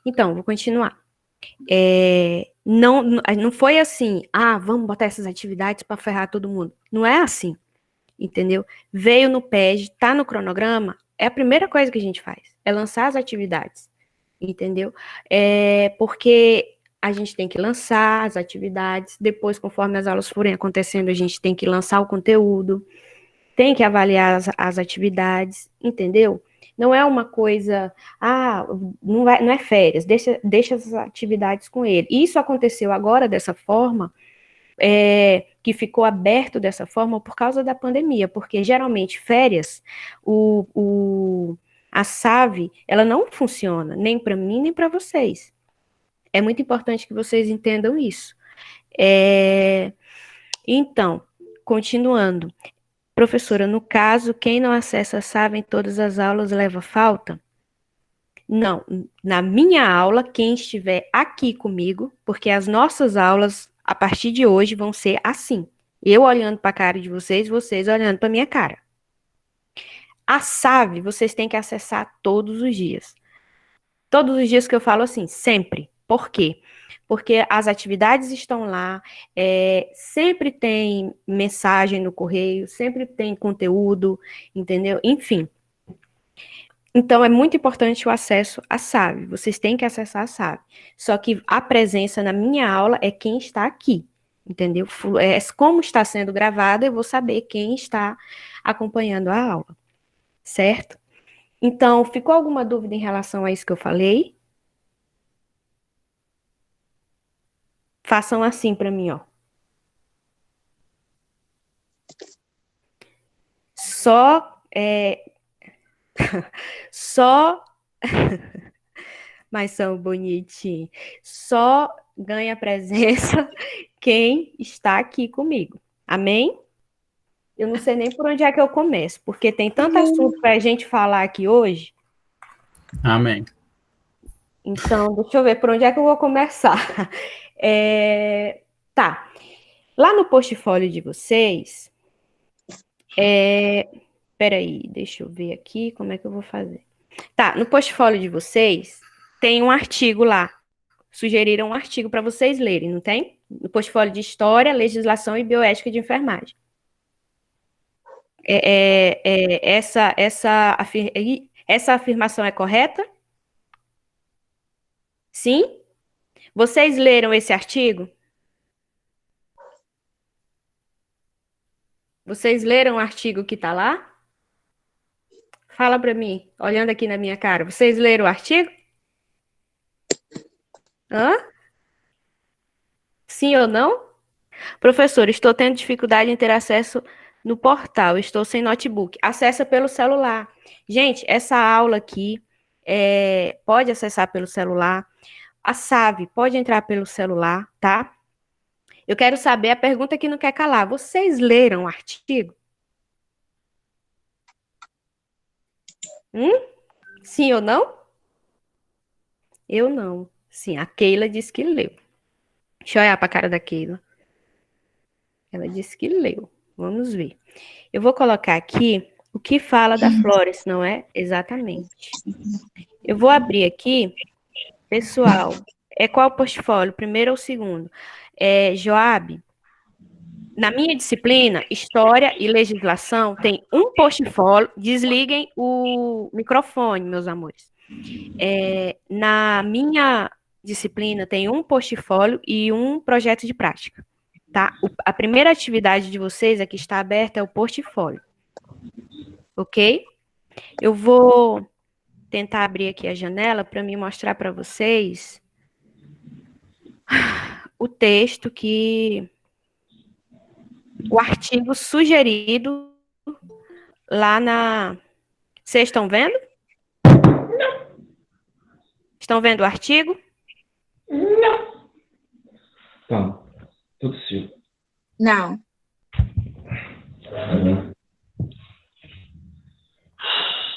Então, vou continuar. Não foi assim, vamos botar essas atividades para ferrar todo mundo. Não é assim, entendeu? Veio no PED, tá no cronograma, é a primeira coisa que a gente faz, é lançar as atividades, entendeu? Porque a gente tem que lançar as atividades, depois, conforme as aulas forem acontecendo, a gente tem que lançar o conteúdo, tem que avaliar as atividades, entendeu? Não é uma coisa, não é férias, deixa as atividades com ele. Isso aconteceu agora dessa forma, que ficou aberto dessa forma por causa da pandemia, porque geralmente férias, a SAV, ela não funciona, nem para mim, nem para vocês. É muito importante que vocês entendam isso. Então, continuando. Professora, no caso, quem não acessa a SAV em todas as aulas leva falta? Não, na minha aula, quem estiver aqui comigo, porque as nossas aulas, a partir de hoje, vão ser assim. Eu olhando para a cara de vocês, vocês olhando para a minha cara. A SAV, vocês têm que acessar todos os dias. Todos os dias que eu falo assim, sempre. Por quê? Porque as atividades estão lá, sempre tem mensagem no correio, sempre tem conteúdo, entendeu? Enfim. Então, é muito importante o acesso à SAV. Vocês têm que acessar a SAV. Só que a presença na minha aula é quem está aqui, entendeu? Como está sendo gravada, eu vou saber quem está acompanhando a aula, certo? Então, ficou alguma dúvida em relação a isso que eu falei? Façam assim para mim, ó. Só, só, mas são bonitinhos. Só ganha presença quem está aqui comigo. Amém? Eu não sei nem por onde é que eu começo, porque tem tanto assunto para a gente falar aqui hoje. Amém. Então, deixa eu ver por onde é que eu vou começar. Tá. Lá no portfólio de vocês, peraí, deixa eu ver aqui como é que eu vou fazer. Tá, no portfólio de vocês, tem um artigo lá. Sugeriram um artigo para vocês lerem, não tem? No portfólio de História, Legislação e Bioética de Enfermagem. Essa afirmação é correta? Sim? Vocês leram esse artigo? Vocês leram o artigo que está lá? Fala para mim, olhando aqui na minha cara. Vocês leram o artigo? Hã? Sim ou não? Professor, estou tendo dificuldade em ter acesso no portal. Estou sem notebook. Acessa pelo celular. Gente, essa aula aqui pode acessar pelo celular. A SAV pode entrar pelo celular, tá? Eu quero saber a pergunta que não quer calar. Vocês leram o artigo? Sim ou não? Eu não. Sim, a Keila disse que leu. Deixa eu olhar para a cara da Keila. Ela disse que leu. Vamos ver. Eu vou colocar aqui o que fala da Flores, não é? Exatamente. Eu vou abrir aqui, pessoal. Qual o portfólio? Primeiro ou segundo? Joab, na minha disciplina, História e Legislação, tem um portfólio. Desliguem o microfone, meus amores. Na minha disciplina, tem um portfólio e um projeto de prática. Tá? A primeira atividade de vocês aqui está aberta é o portfólio. Ok? Eu vou tentar abrir aqui a janela para me mostrar para vocês o texto o artigo sugerido lá na... Vocês estão vendo? Estão vendo o artigo? Não. Tá, tudo certo. Não.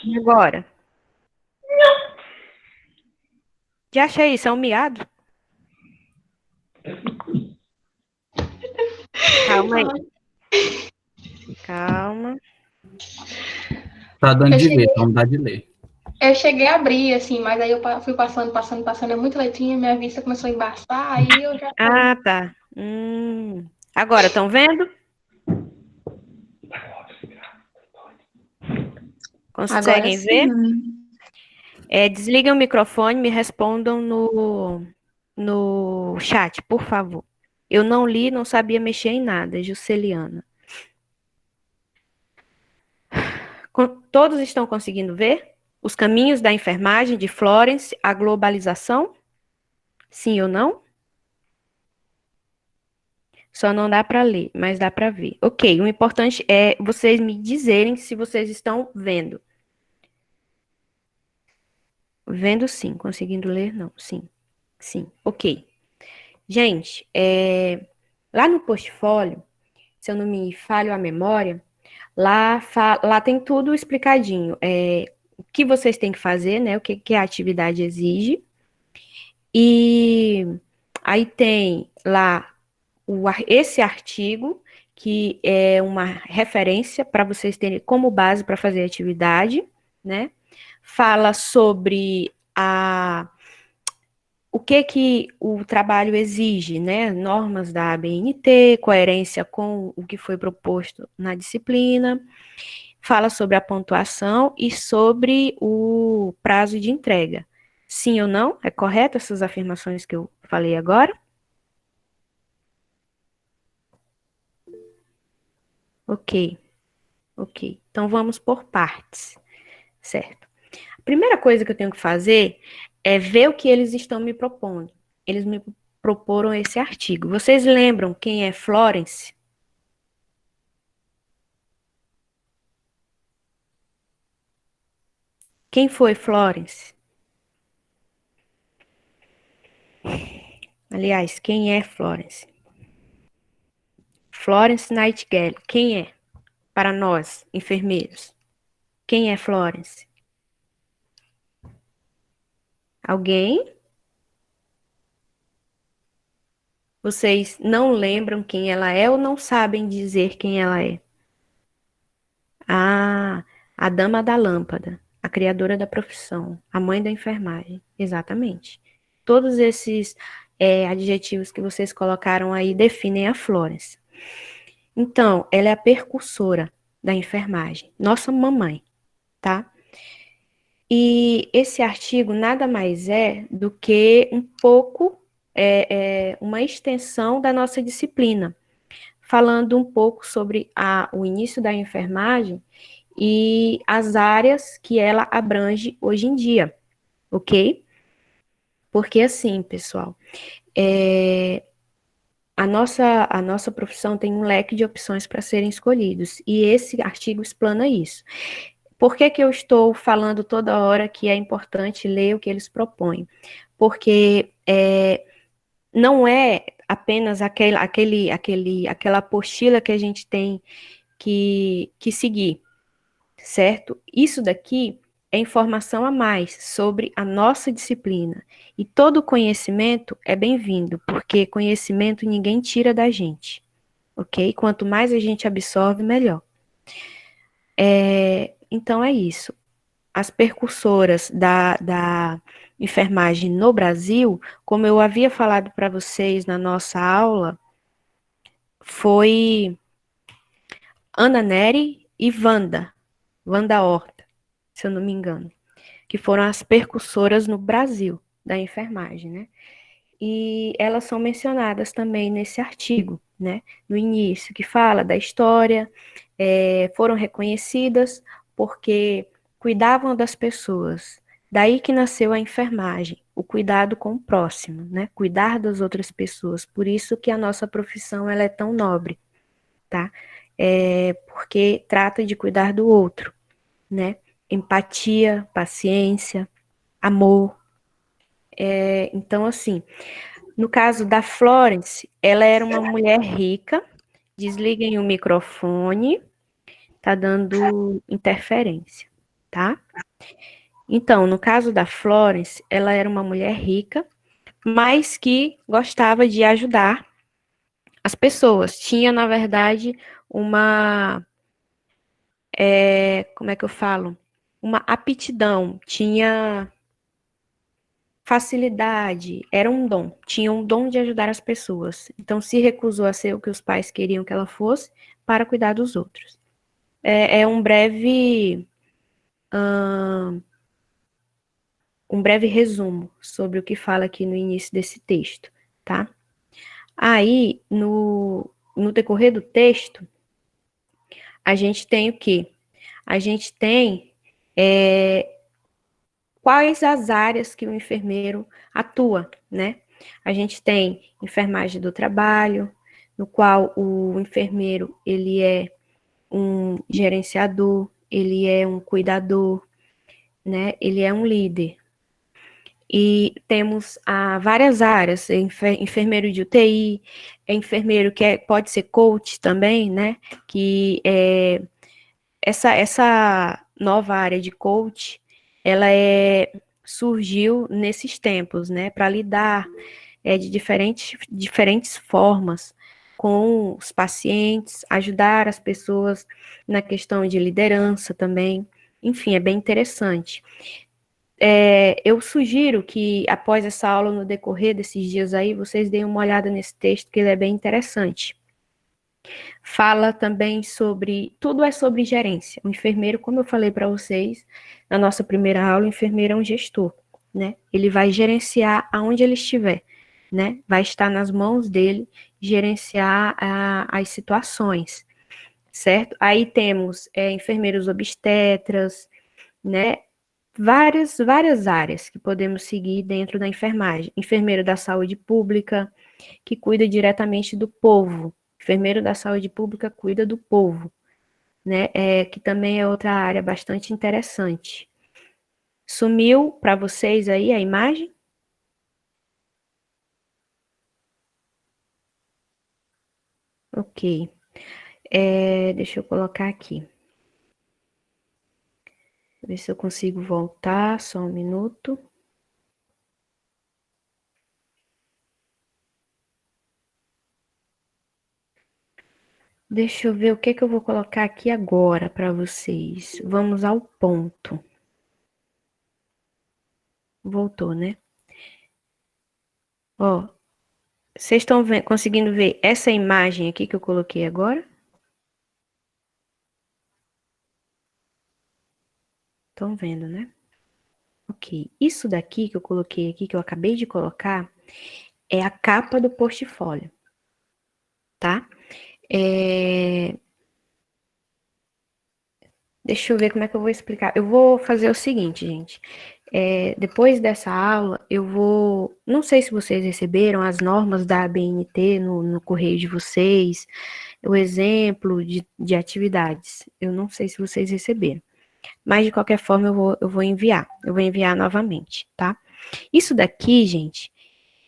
E agora? Não. Já achei isso, é um miado? Calma aí. Calma. Tá dando de ver, vamos dar de ler. Eu cheguei a abrir, assim, mas aí eu fui passando, é muita letrinha, minha vista começou a embaçar, aí eu já... Ah, tá. Agora, estão vendo? Agora Conseguem ver? sim. Desliguem o microfone, me respondam no chat, por favor. Eu não li, não sabia mexer em nada, Jusceliana. Todos estão conseguindo ver? Os caminhos da enfermagem de Florence, a globalização? Sim ou não? Só não dá para ler, mas dá para ver. Ok, o importante é vocês me dizerem se vocês estão vendo. Vendo sim, conseguindo ler não, sim. Sim, ok. Gente, lá no portfólio, se eu não me falho a memória, lá tem tudo explicadinho. O que vocês têm que fazer, né? O que a atividade exige. E aí tem lá esse artigo, que é uma referência para vocês terem como base para fazer a atividade, né? Fala sobre o que o trabalho exige, né? Normas da ABNT, coerência com o que foi proposto na disciplina, fala sobre a pontuação e sobre o prazo de entrega. Sim ou não? É correto essas afirmações que eu falei agora? Ok, ok. Então vamos por partes, certo? A primeira coisa que eu tenho que fazer é ver o que eles estão me propondo. Eles me proporam esse artigo. Vocês lembram quem é Florence? Quem foi Florence? Aliás, quem é Florence? Florence Nightingale. Quem é? Para nós, enfermeiros. Quem é Florence? Alguém? Vocês não lembram quem ela é ou não sabem dizer quem ela é? Ah, a dama da lâmpada, a criadora da profissão, a mãe da enfermagem. Exatamente. Todos esses adjetivos que vocês colocaram aí definem a Florence. Então, ela é a percursora da enfermagem, nossa mamãe, tá? E esse artigo nada mais é do que um pouco, uma extensão da nossa disciplina, falando um pouco sobre o início da enfermagem e as áreas que ela abrange hoje em dia, ok? Porque assim, pessoal, a nossa profissão tem um leque de opções para serem escolhidos, e esse artigo explana isso. Por que que eu estou falando toda hora que é importante ler o que eles propõem? Porque não é apenas aquela apostila que a gente tem que seguir, certo? Isso daqui é informação a mais sobre a nossa disciplina. E todo conhecimento é bem-vindo, porque conhecimento ninguém tira da gente, ok? Quanto mais a gente absorve, melhor. Então é isso. As percursoras da enfermagem no Brasil, como eu havia falado para vocês na nossa aula, foi Ana Nery e Wanda Horta, se eu não me engano, que foram as percursoras no Brasil da enfermagem, né? E elas são mencionadas também nesse artigo, né? No início, que fala da história, foram reconhecidas porque cuidavam das pessoas. Daí que nasceu a enfermagem, o cuidado com o próximo, né? Cuidar das outras pessoas. Por isso que a nossa profissão ela é tão nobre, tá? Porque trata de cuidar do outro, né? Empatia, paciência, amor. Então, assim, no caso da Florence, ela era uma mulher rica. Desliguem o microfone, tá dando interferência, tá? Então, no caso da Florence, ela era uma mulher rica, mas que gostava de ajudar as pessoas. Tinha, na verdade, como é que eu falo? uma aptidão, tinha facilidade, era um dom, tinha um dom de ajudar as pessoas. Então, se recusou a ser o que os pais queriam que ela fosse para cuidar dos outros. É um breve resumo sobre o que fala aqui no início desse texto, tá? Aí, no decorrer do texto, a gente tem o quê? A gente tem quais as áreas que o enfermeiro atua, né? A gente tem enfermagem do trabalho, no qual o enfermeiro, ele é um gerenciador, ele é um cuidador, né? Ele é um líder. E temos várias áreas, enfermeiro de UTI, enfermeiro que pode ser coach também, né? Que essa nova área de coach, ela surgiu nesses tempos, né? Para lidar de diferentes formas com os pacientes, ajudar as pessoas na questão de liderança também. Enfim, é bem interessante. Eu sugiro que, após essa aula, no decorrer desses dias aí, vocês deem uma olhada nesse texto, que ele é bem interessante. Fala também sobre, tudo é sobre gerência. O enfermeiro, como eu falei para vocês, na nossa primeira aula, o enfermeiro é um gestor, né? Ele vai gerenciar aonde ele estiver, né? Vai estar nas mãos dele gerenciar as situações, certo? Aí temos enfermeiros obstetras, né? Várias áreas que podemos seguir dentro da enfermagem. Enfermeiro da saúde pública, que cuida diretamente do povo. Enfermeiro da saúde pública cuida do povo, né? Que também é outra área bastante interessante. Sumiu para vocês aí a imagem? Ok. Deixa eu colocar aqui. Ver se eu consigo voltar, só um minuto. Deixa eu ver o que eu vou colocar aqui agora para vocês. Vamos ao ponto. Voltou, né? Ó, vocês estão conseguindo ver essa imagem aqui que eu coloquei agora? Estão vendo, né? Ok. Isso daqui que eu coloquei aqui, que eu acabei de colocar, é a capa do portfólio, tá? Deixa eu ver como é que eu vou explicar. Eu vou fazer o seguinte, gente. Depois dessa aula, eu vou. Não sei se vocês receberam as normas da ABNT no correio de vocês, o exemplo de atividades. Eu não sei se vocês receberam. Mas, de qualquer forma, eu vou enviar. Eu vou enviar novamente, tá? Isso daqui, gente,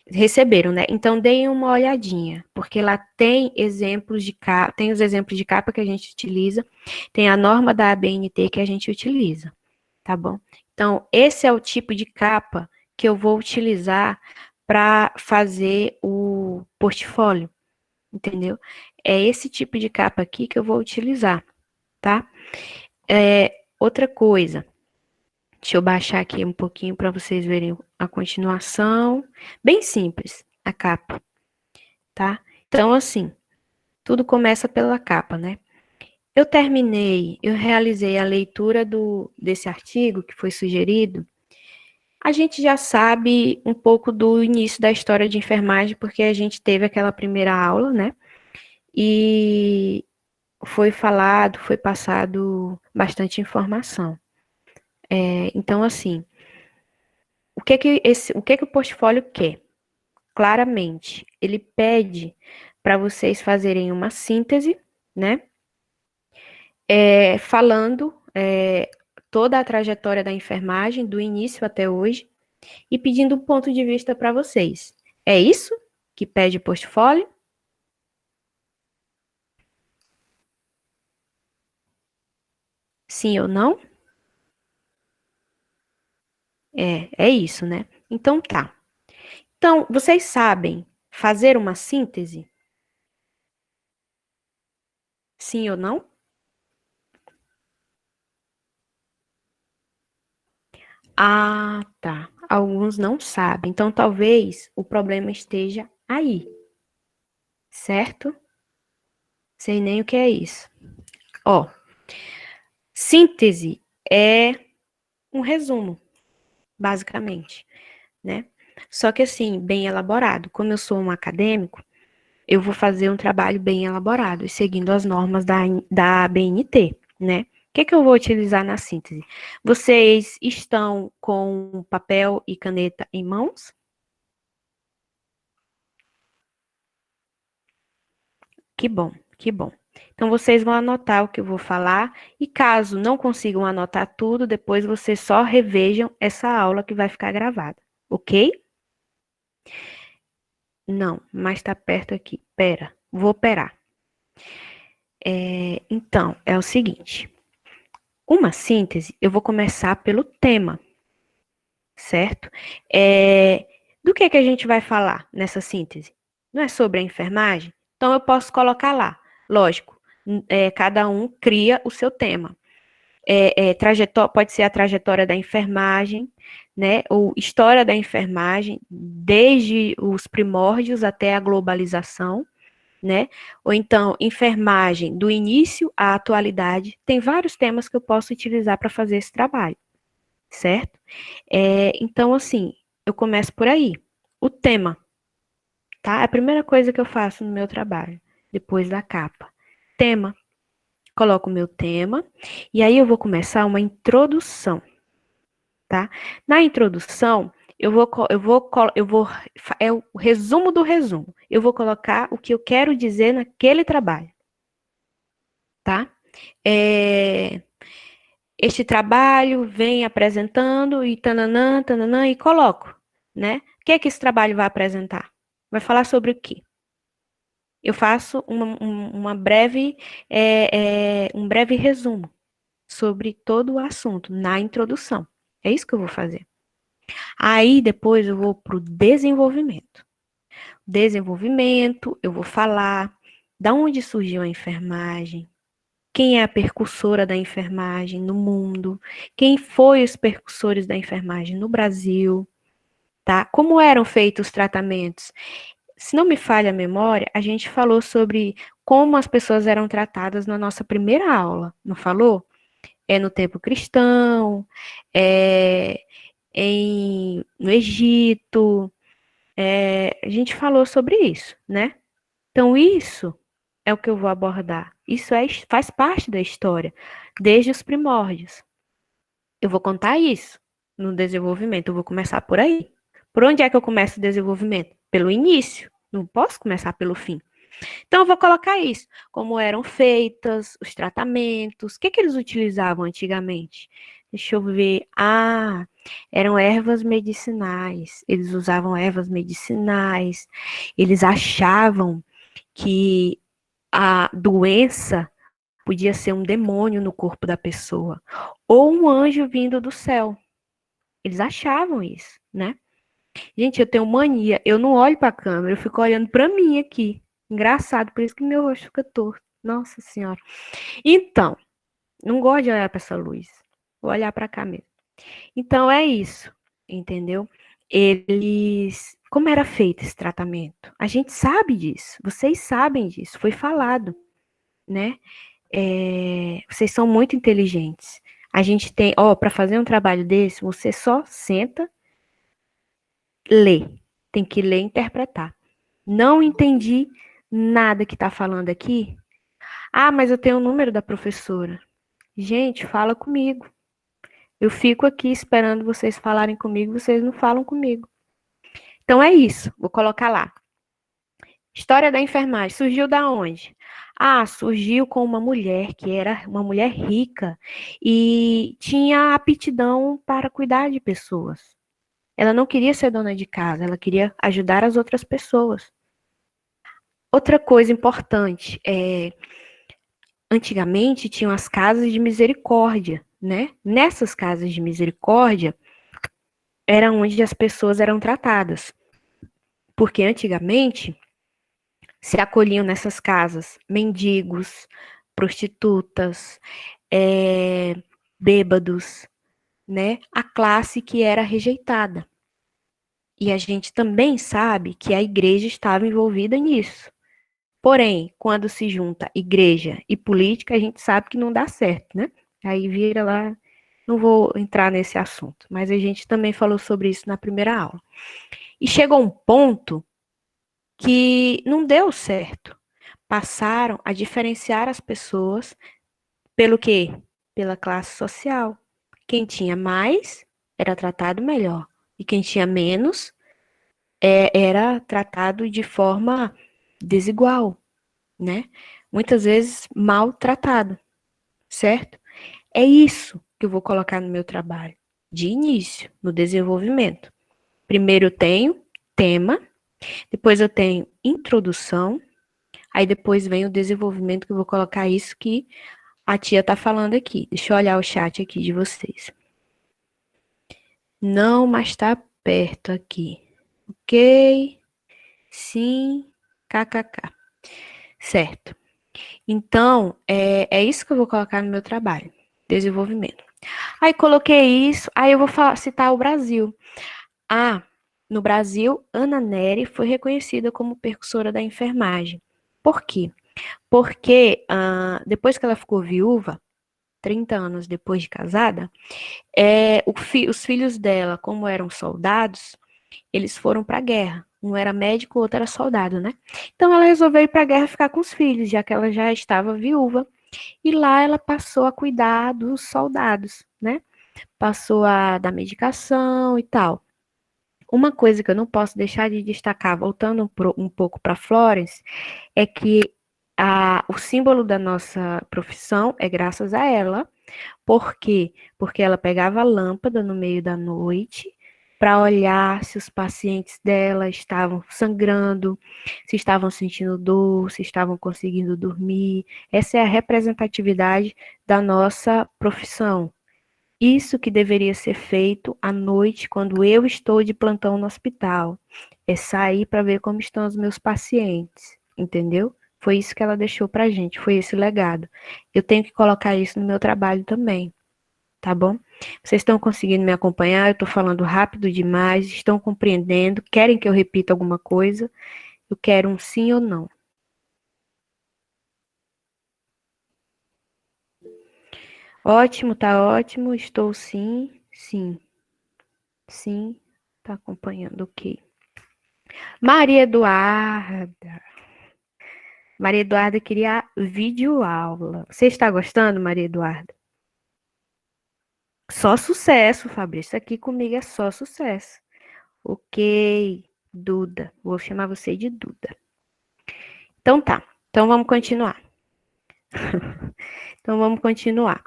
receberam, né? Então, deem uma olhadinha, porque lá tem exemplos de capa, tem os exemplos de capa que a gente utiliza, tem a norma da ABNT que a gente utiliza, tá bom? Então, esse é o tipo de capa que eu vou utilizar para fazer o portfólio, entendeu? É esse tipo de capa aqui que eu vou utilizar, tá? Outra coisa, deixa eu baixar aqui um pouquinho para vocês verem a continuação. Bem simples, a capa, tá? Então, assim, tudo começa pela capa, né? Eu realizei a leitura desse artigo que foi sugerido. A gente já sabe um pouco do início da história de enfermagem, porque a gente teve aquela primeira aula, né? E foi falado, foi passado bastante informação. Então, assim, o que que o portfólio quer? Claramente, ele pede para vocês fazerem uma síntese, né? Falando toda a trajetória da enfermagem, do início até hoje, e pedindo um ponto de vista para vocês. É isso que pede o portfólio? Sim ou não? É isso, né? Então tá. Então, vocês sabem fazer uma síntese? Sim ou não? Ah, tá. Alguns não sabem. Então, talvez o problema esteja aí, certo? Sei nem o que é isso. Ó, síntese é um resumo, basicamente, né? Só que assim, bem elaborado. Como eu sou um acadêmico, eu vou fazer um trabalho bem elaborado e seguindo as normas da BNT, né? O que eu vou utilizar na síntese? Vocês estão com papel e caneta em mãos? Que bom, que bom. Então, vocês vão anotar o que eu vou falar e caso não consigam anotar tudo, depois vocês só revejam essa aula que vai ficar gravada, ok? Não, mas está perto aqui. Pera, vou operar. Então, é o seguinte. Uma síntese, eu vou começar pelo tema, certo? Do que a gente vai falar nessa síntese? Não é sobre a enfermagem? Então, eu posso colocar lá. Lógico, cada um cria o seu tema. Pode ser a trajetória da enfermagem, né? Ou história da enfermagem, desde os primórdios até a globalização, né? Ou então, enfermagem do início à atualidade. Tem vários temas que eu posso utilizar para fazer esse trabalho, certo? Então, assim, eu começo por aí. O tema, tá? É a primeira coisa que eu faço no meu trabalho, depois da capa. Tema. Coloco o meu tema e aí eu vou começar uma introdução, tá? Na introdução, é o resumo do resumo. Eu vou colocar o que eu quero dizer naquele trabalho, tá? Este trabalho vem apresentando e tananã, tananã, e coloco, né? O que é que esse trabalho vai apresentar? Vai falar sobre o quê? Eu faço um breve resumo sobre todo o assunto na introdução. É isso que eu vou fazer. Aí depois eu vou para o desenvolvimento. Desenvolvimento, eu vou falar da onde surgiu a enfermagem, quem é a percursora da enfermagem no mundo, quem foi os percursores da enfermagem no Brasil, tá? Como eram feitos os tratamentos? Se não me falha a memória, a gente falou sobre como as pessoas eram tratadas na nossa primeira aula, não falou? No tempo cristão, no Egito, a gente falou sobre isso, né? Então, isso é o que eu vou abordar. Isso faz parte da história, desde os primórdios. Eu vou contar isso no desenvolvimento, eu vou começar por aí. Por onde é que eu começo o desenvolvimento? Pelo início, não posso começar pelo fim. Então, eu vou colocar isso, como eram feitas, os tratamentos, o que eles utilizavam antigamente? Deixa eu ver. Eram ervas medicinais. Eles usavam ervas medicinais. Eles achavam que a doença podia ser um demônio no corpo da pessoa ou um anjo vindo do céu. Eles achavam isso, né? Gente, eu tenho mania, eu não olho para a câmera, eu fico olhando para mim aqui. Engraçado, por isso que meu rosto fica torto. Nossa Senhora. Então, não gosto de olhar para essa luz. Vou olhar para cá mesmo. Então, é isso, entendeu? Como era feito esse tratamento? A gente sabe disso, vocês sabem disso, foi falado, né? Vocês são muito inteligentes. A gente tem, para fazer um trabalho desse, você só senta, lê. Tem que ler e interpretar. Não entendi nada que está falando aqui. Mas eu tenho o número da professora. Gente, fala comigo. Eu fico aqui esperando vocês falarem comigo, vocês não falam comigo. Então é isso, vou colocar lá. História da enfermagem, surgiu da onde? Surgiu com uma mulher que era uma mulher rica e tinha aptidão para cuidar de pessoas. Ela não queria ser dona de casa, ela queria ajudar as outras pessoas. Outra coisa importante, antigamente tinham as casas de misericórdia, né? Nessas casas de misericórdia era onde as pessoas eram tratadas. Porque antigamente se acolhiam nessas casas mendigos, prostitutas, bêbados, né, a classe que era rejeitada. E a gente também sabe que a igreja estava envolvida nisso. Porém, quando se junta igreja e política, a gente sabe que não dá certo, né? Aí vira lá, não vou entrar nesse assunto, mas a gente também falou sobre isso na primeira aula. E chegou um ponto que não deu certo. Passaram a diferenciar as pessoas pelo quê? Pela classe social. Quem tinha mais era tratado melhor. E quem tinha menos era tratado de forma desigual, né? Muitas vezes maltratado, certo? É isso que eu vou colocar no meu trabalho, de início, no desenvolvimento. Primeiro eu tenho tema, depois eu tenho introdução, aí depois vem o desenvolvimento, que eu vou colocar isso que a tia tá falando aqui. Deixa eu olhar o chat aqui de vocês. Não, mas tá perto aqui. Ok. Sim. KKK. Certo. Então, é isso que eu vou colocar no meu trabalho. Desenvolvimento. Aí coloquei isso, aí eu vou citar o Brasil. No Brasil, Ana Nery foi reconhecida como percussora da enfermagem. Por quê? Porque depois que ela ficou viúva, 30 anos depois de casada, os filhos dela, como eram soldados, eles foram para a guerra. Um era médico, o outro era soldado, né? Então ela resolveu ir para a guerra ficar com os filhos, já que ela já estava viúva. E lá ela passou a cuidar dos soldados, né? Passou a dar medicação e tal. Uma coisa que eu não posso deixar de destacar, voltando um pouco para Florence, é que o símbolo da nossa profissão é graças a ela. Por quê? Porque ela pegava a lâmpada no meio da noite para olhar se os pacientes dela estavam sangrando, se estavam sentindo dor, se estavam conseguindo dormir. Essa é a representatividade da nossa profissão. Isso que deveria ser feito à noite, quando eu estou de plantão no hospital. É sair para ver como estão os meus pacientes, entendeu? Foi isso que ela deixou pra gente, foi esse legado. Eu tenho que colocar isso no meu trabalho também, tá bom? Vocês estão conseguindo me acompanhar? Eu tô falando rápido demais, estão compreendendo? Querem que eu repita alguma coisa? Eu quero um sim ou não. Ótimo, tá ótimo. Estou sim, sim. Sim, tá acompanhando, ok. Maria Eduarda. Maria Eduarda queria videoaula. Você está gostando, Maria Eduarda? Só sucesso, Fabrício. Isso aqui comigo é só sucesso. Ok, Duda. Vou chamar você de Duda. Então tá. Então vamos continuar. Então vamos continuar.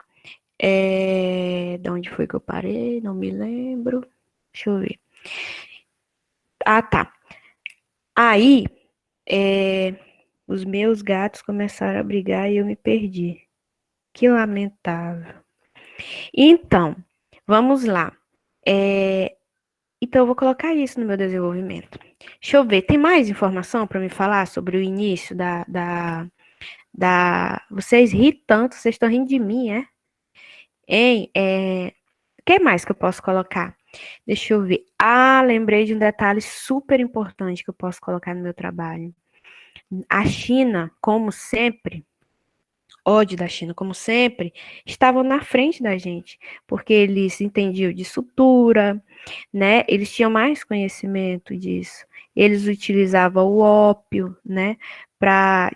De onde foi que eu parei? Não me lembro. Deixa eu ver. Tá. Aí, os meus gatos começaram a brigar e eu me perdi. Que lamentável. Então, vamos lá. Então, eu vou colocar isso no meu desenvolvimento. Deixa eu ver, tem mais informação para me falar sobre o início Vocês ri tanto, vocês estão rindo de mim, é? Hein? O que mais que eu posso colocar? Deixa eu ver. Lembrei de um detalhe super importante que eu posso colocar no meu trabalho. A China, como sempre, ódio da China, como sempre, estavam na frente da gente, porque eles entendiam de sutura, né? Eles tinham mais conhecimento disso. Eles utilizavam o ópio, né? Para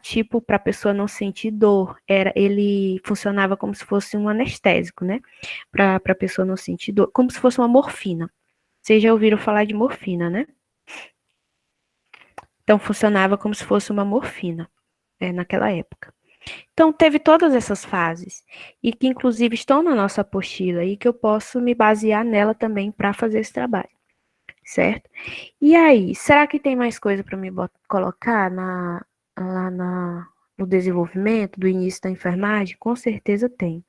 a pessoa não sentir dor. Ele funcionava como se fosse um anestésico, né? Para a pessoa não sentir dor, como se fosse uma morfina. Vocês já ouviram falar de morfina, né? Então funcionava como se fosse uma morfina, naquela época. Então, teve todas essas fases, e que inclusive estão na nossa apostila, e que eu posso me basear nela também para fazer esse trabalho, certo? E aí, será que tem mais coisa para me colocar no desenvolvimento do início da enfermagem? Com certeza tem.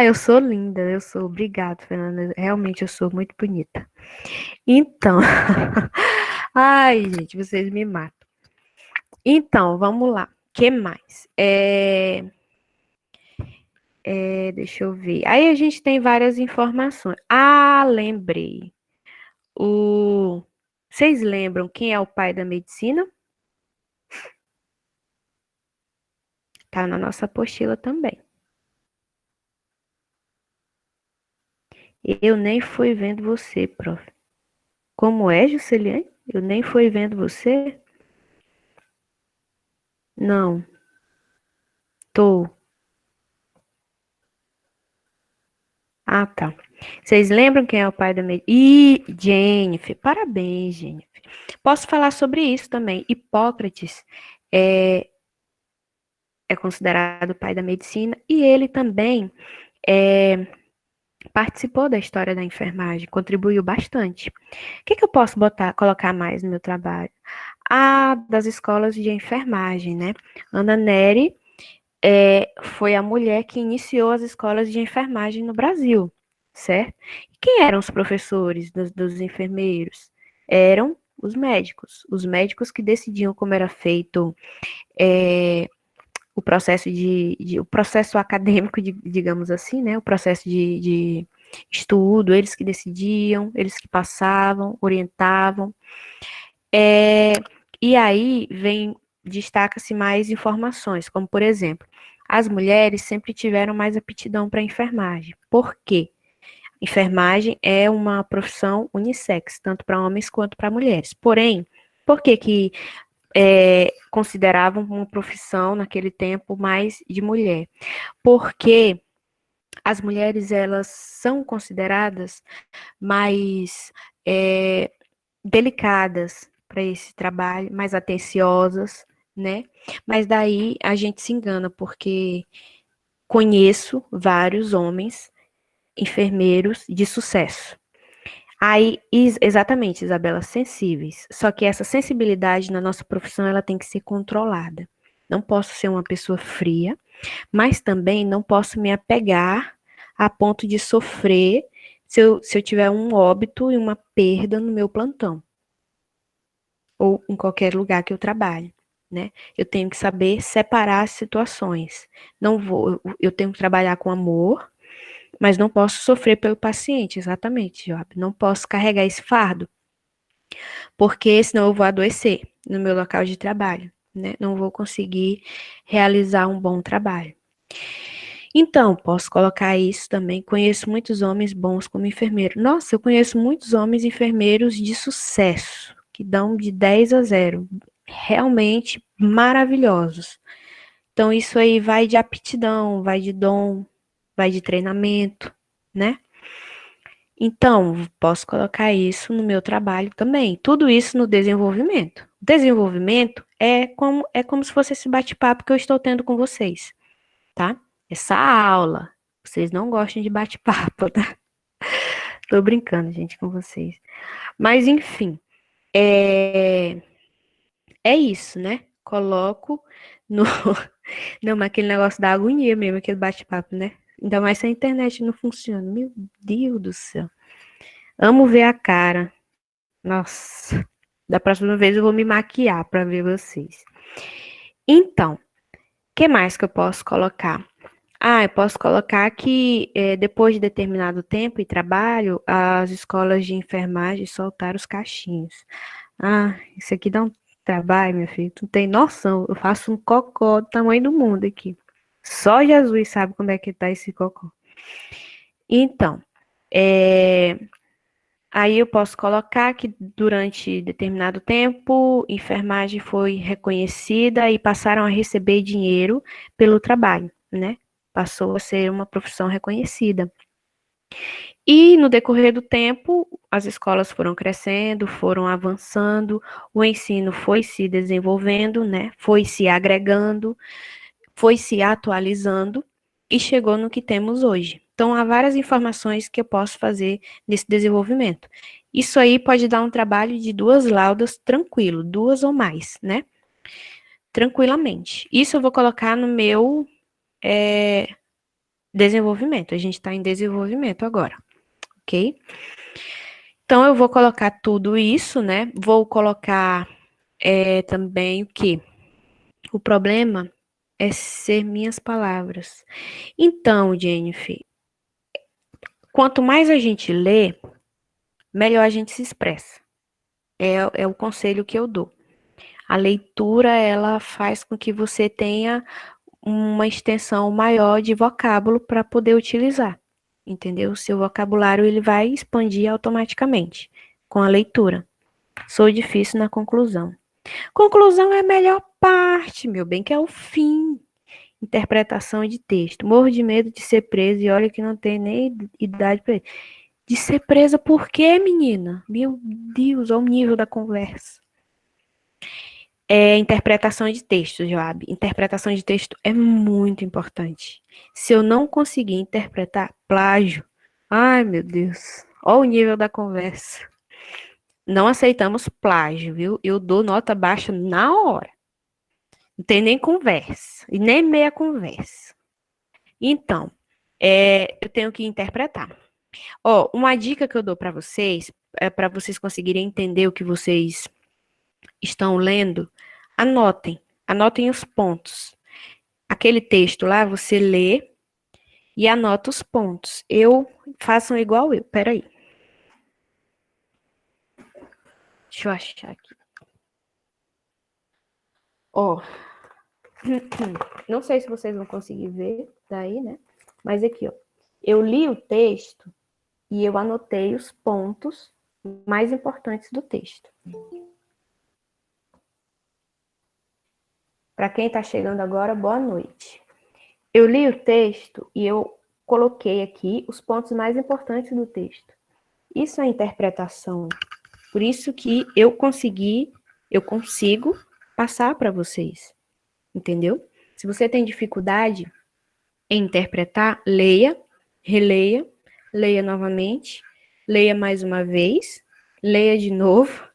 Eu sou linda, eu sou. Obrigada, Fernanda. Realmente eu sou muito bonita. Então, ai, gente, vocês me matam. Então, vamos lá. O que mais? Deixa eu ver. Aí a gente tem várias informações. Ah, lembrei. Vocês lembram quem é o pai da medicina? Tá na nossa apostila também. Eu nem fui vendo você, prof. Como é, Juscelien? Eu nem fui vendo você? Não, tô. Ah, tá. Vocês lembram quem é o pai da medicina? Ih, Jennifer. Parabéns, Jennifer. Posso falar sobre isso também. Hipócrates é, é considerado o pai da medicina e ele também é, participou da história da enfermagem, contribuiu bastante. O que eu posso colocar mais no meu trabalho? Das escolas de enfermagem, né? Ana Nery foi a mulher que iniciou as escolas de enfermagem no Brasil, certo? E quem eram os professores dos enfermeiros? Eram os médicos que decidiam como era feito o processo o processo acadêmico, digamos assim, né? O processo de estudo, eles que decidiam, eles que passavam, orientavam. E aí destaca-se mais informações, como por exemplo, as mulheres sempre tiveram mais aptidão para enfermagem. Por quê? Enfermagem é uma profissão unissex, tanto para homens quanto para mulheres. Porém, por que consideravam uma profissão naquele tempo mais de mulher? Porque as mulheres elas são consideradas mais delicadas para esse trabalho, mais atenciosas, né? Mas daí a gente se engana, porque conheço vários homens enfermeiros de sucesso. Aí, exatamente, Isabela, sensíveis. Só que essa sensibilidade na nossa profissão, ela tem que ser controlada. Não posso ser uma pessoa fria, mas também não posso me apegar a ponto de sofrer se eu tiver um óbito e uma perda no meu plantão ou em qualquer lugar que eu trabalhe, né? Eu tenho que saber separar as situações. Eu tenho que trabalhar com amor, mas não posso sofrer pelo paciente, exatamente, Job. Não posso carregar esse fardo, porque senão eu vou adoecer no meu local de trabalho, né? Não vou conseguir realizar um bom trabalho. Então, posso colocar isso também. Conheço muitos homens bons como enfermeiro. Nossa, eu conheço muitos homens enfermeiros de sucesso, que dão de 10 a 0. Realmente maravilhosos. Então, isso aí vai de aptidão, vai de dom, vai de treinamento, né? Então, posso colocar isso no meu trabalho também. Tudo isso no desenvolvimento. Desenvolvimento é como se fosse esse bate-papo que eu estou tendo com vocês, tá? Essa aula. Vocês não gostam de bate-papo, tá? Tô brincando, gente, com vocês. Mas, enfim, é isso, né? Coloco no. Não, mas aquele negócio da agonia mesmo, aquele bate-papo, né? Ainda mais se a internet não funciona. Meu Deus do céu. Amo ver a cara. Nossa. Da próxima vez eu vou me maquiar para ver vocês. Então, o que mais que eu posso colocar? Eu posso colocar que depois de determinado tempo e trabalho, as escolas de enfermagem soltaram os cachinhos. Isso aqui dá um trabalho, meu filho. Tu não tem noção. Eu faço um cocô do tamanho do mundo aqui. Só Jesus sabe como é que tá esse cocô. Então, aí eu posso colocar que durante determinado tempo, enfermagem foi reconhecida e passaram a receber dinheiro pelo trabalho, né? Passou a ser uma profissão reconhecida. E no decorrer do tempo, as escolas foram crescendo, foram avançando, o ensino foi se desenvolvendo, né? Foi se agregando, foi se atualizando e chegou no que temos hoje. Então, há várias informações que eu posso fazer nesse desenvolvimento. Isso aí pode dar um trabalho de 2 laudas tranquilo, 2 ou mais, né? Tranquilamente. Isso eu vou colocar no meu desenvolvimento. A gente está em desenvolvimento agora, ok? Então, eu vou colocar tudo isso, né? Vou colocar também o quê? O problema é ser minhas palavras. Então, Jennifer, quanto mais a gente lê, melhor a gente se expressa. É o conselho que eu dou. A leitura, ela faz com que você tenha uma extensão maior de vocábulo para poder utilizar, entendeu? O seu vocabulário, ele vai expandir automaticamente com a leitura. Sou difícil na conclusão. Conclusão é a melhor parte, meu bem, que é o fim. Interpretação de texto. Morro de medo de ser presa e olha que não tem nem idade para isso. De ser presa por quê, menina? Meu Deus, olha o nível da conversa. Interpretação de texto, Joab. Interpretação de texto é muito importante. Se eu não conseguir interpretar plágio, ai meu Deus, olha o nível da conversa. Não aceitamos plágio, viu? Eu dou nota baixa na hora. Não tem nem conversa, e nem meia conversa. Então, eu tenho que interpretar. Uma dica que eu dou para vocês, para vocês conseguirem entender o que vocês estão lendo, anotem os pontos. Aquele texto lá, você lê e anota os pontos. Façam igual eu, peraí. Deixa eu achar aqui. Não sei se vocês vão conseguir ver daí, né? Mas aqui, eu li o texto e eu anotei os pontos mais importantes do texto. Para quem está chegando agora, boa noite. Eu li o texto e eu coloquei aqui os pontos mais importantes do texto. Isso é interpretação. Por isso que eu consigo passar para vocês. Entendeu? Se você tem dificuldade em interpretar, leia, releia, leia novamente, leia mais uma vez, leia de novo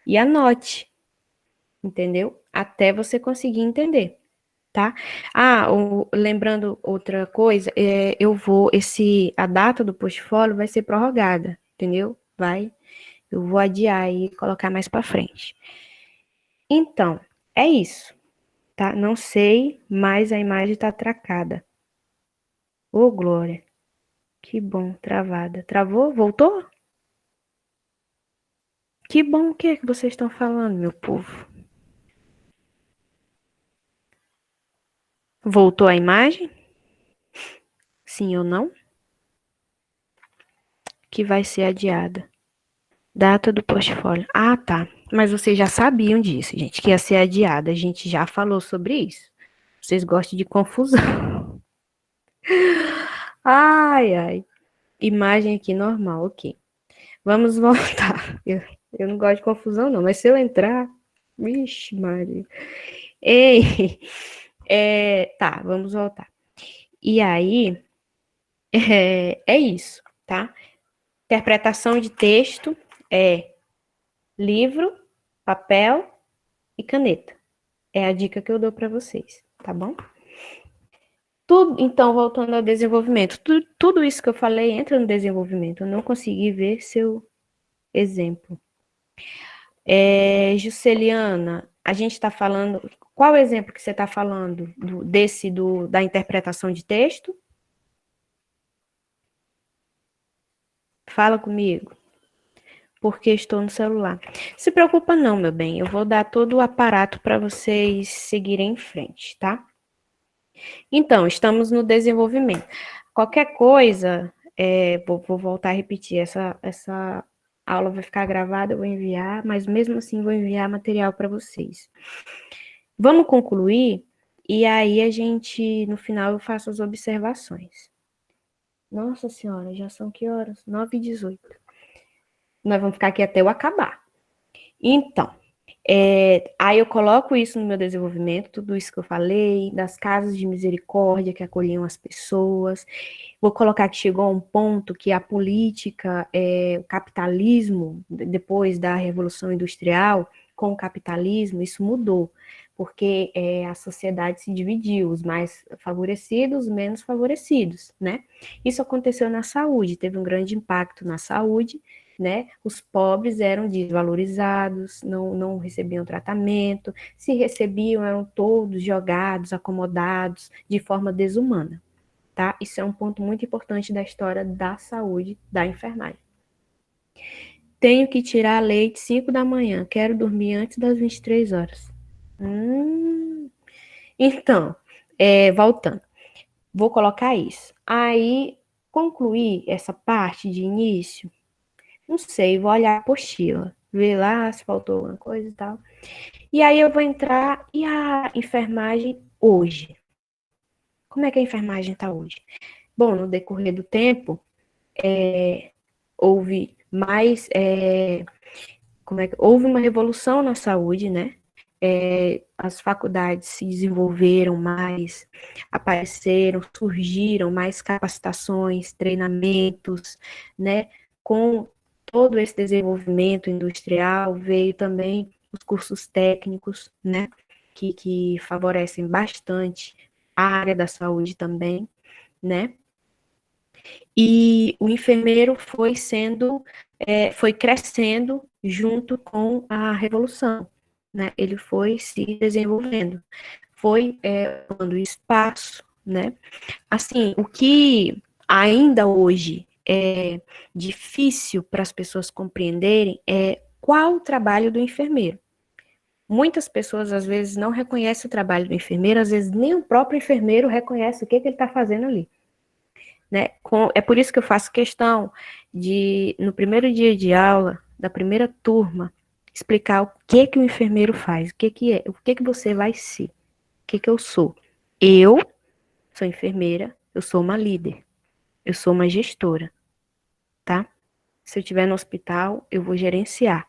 e anote. Entendeu? Até você conseguir entender, tá? Lembrando outra coisa, a data do portfólio vai ser prorrogada, entendeu? Eu vou adiar e colocar mais para frente. Então, é isso, tá? Não sei, mas a imagem tá tracada. Ô, Glória. Que bom, travada. Travou? Voltou? Que bom, o que é que vocês estão falando, meu povo? Voltou a imagem? Sim ou não? Que vai ser adiada. Data do portfólio. Ah, tá. Mas vocês já sabiam disso, gente, que ia ser adiada. A gente já falou sobre isso. Vocês gostam de confusão. Ai, ai. Imagem aqui normal, ok. Vamos voltar. Eu não gosto de confusão, não, mas se eu entrar. Vixe, Maria. Ei, tá, vamos voltar. E aí, é isso, tá? Interpretação de texto é livro, papel e caneta. É a dica que eu dou para vocês, tá bom? Então, voltando ao desenvolvimento, tudo isso que eu falei entra no desenvolvimento. Eu não consegui ver seu exemplo. Jusceliana, a gente está falando. Qual o exemplo que você está falando da interpretação de texto? Fala comigo. Porque estou no celular. Se preocupa não, meu bem. Eu vou dar todo o aparato para vocês seguirem em frente, tá? Então, estamos no desenvolvimento. Qualquer coisa, vou voltar a repetir, essa aula vai ficar gravada, eu vou enviar, mas mesmo assim vou enviar material para vocês. Vamos concluir, e aí no final, eu faço as observações. Nossa Senhora, já são que horas? 9h18. Nós vamos ficar aqui até eu acabar. Então, aí eu coloco isso no meu desenvolvimento, tudo isso que eu falei, das casas de misericórdia que acolhiam as pessoas. Vou colocar que chegou a um ponto que a política, o capitalismo, depois da Revolução Industrial, com o capitalismo, isso mudou, porque a sociedade se dividiu, os mais favorecidos, os menos favorecidos, né? Isso aconteceu na saúde, teve um grande impacto na saúde, né? Os pobres eram desvalorizados, não recebiam tratamento, se recebiam, eram todos jogados, acomodados, de forma desumana, tá? Isso é um ponto muito importante da história da saúde, da enfermagem. Tenho que tirar leite 5 da manhã, quero dormir antes das 23 horas. Então, voltando, vou colocar isso. Aí, concluir essa parte de início, não sei, vou olhar a apostila, ver lá se faltou alguma coisa e tal. E aí eu vou entrar, e a enfermagem hoje? Como é que a enfermagem está hoje? Bom, no decorrer do tempo, houve mais, houve uma revolução na saúde, né? As faculdades se desenvolveram mais, apareceram, surgiram mais capacitações, treinamentos, né? Com todo esse desenvolvimento industrial, veio também os cursos técnicos, né? Que favorecem bastante a área da saúde também, né? E o enfermeiro foi crescendo junto com a revolução, né? Ele foi se desenvolvendo, foi dando espaço, né? Assim, o que ainda hoje é difícil para as pessoas compreenderem é qual o trabalho do enfermeiro. Muitas pessoas, às vezes, não reconhecem o trabalho do enfermeiro, às vezes nem o próprio enfermeiro reconhece o que ele está fazendo ali. Né? É por isso que eu faço questão de, no primeiro dia de aula, da primeira turma, explicar o que o enfermeiro faz, o que você vai ser, o que eu sou. Eu sou enfermeira, eu sou uma líder, eu sou uma gestora, tá? Se eu estiver no hospital, eu vou gerenciar.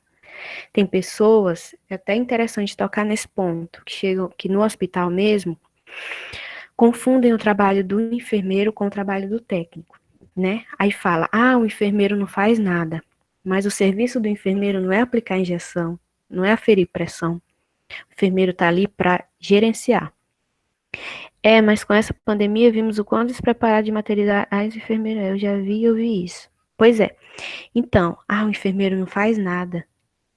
Tem pessoas, é até interessante tocar nesse ponto, que chegam, que no hospital mesmo, confundem o trabalho do enfermeiro com o trabalho do técnico, né? Aí fala, o enfermeiro não faz nada, mas o serviço do enfermeiro não é aplicar injeção, não é aferir pressão. O enfermeiro está ali para gerenciar. Mas com essa pandemia vimos o quão despreparado de materializar as enfermeiras. Eu já vi e ouvi isso. Pois é. Então, o enfermeiro não faz nada.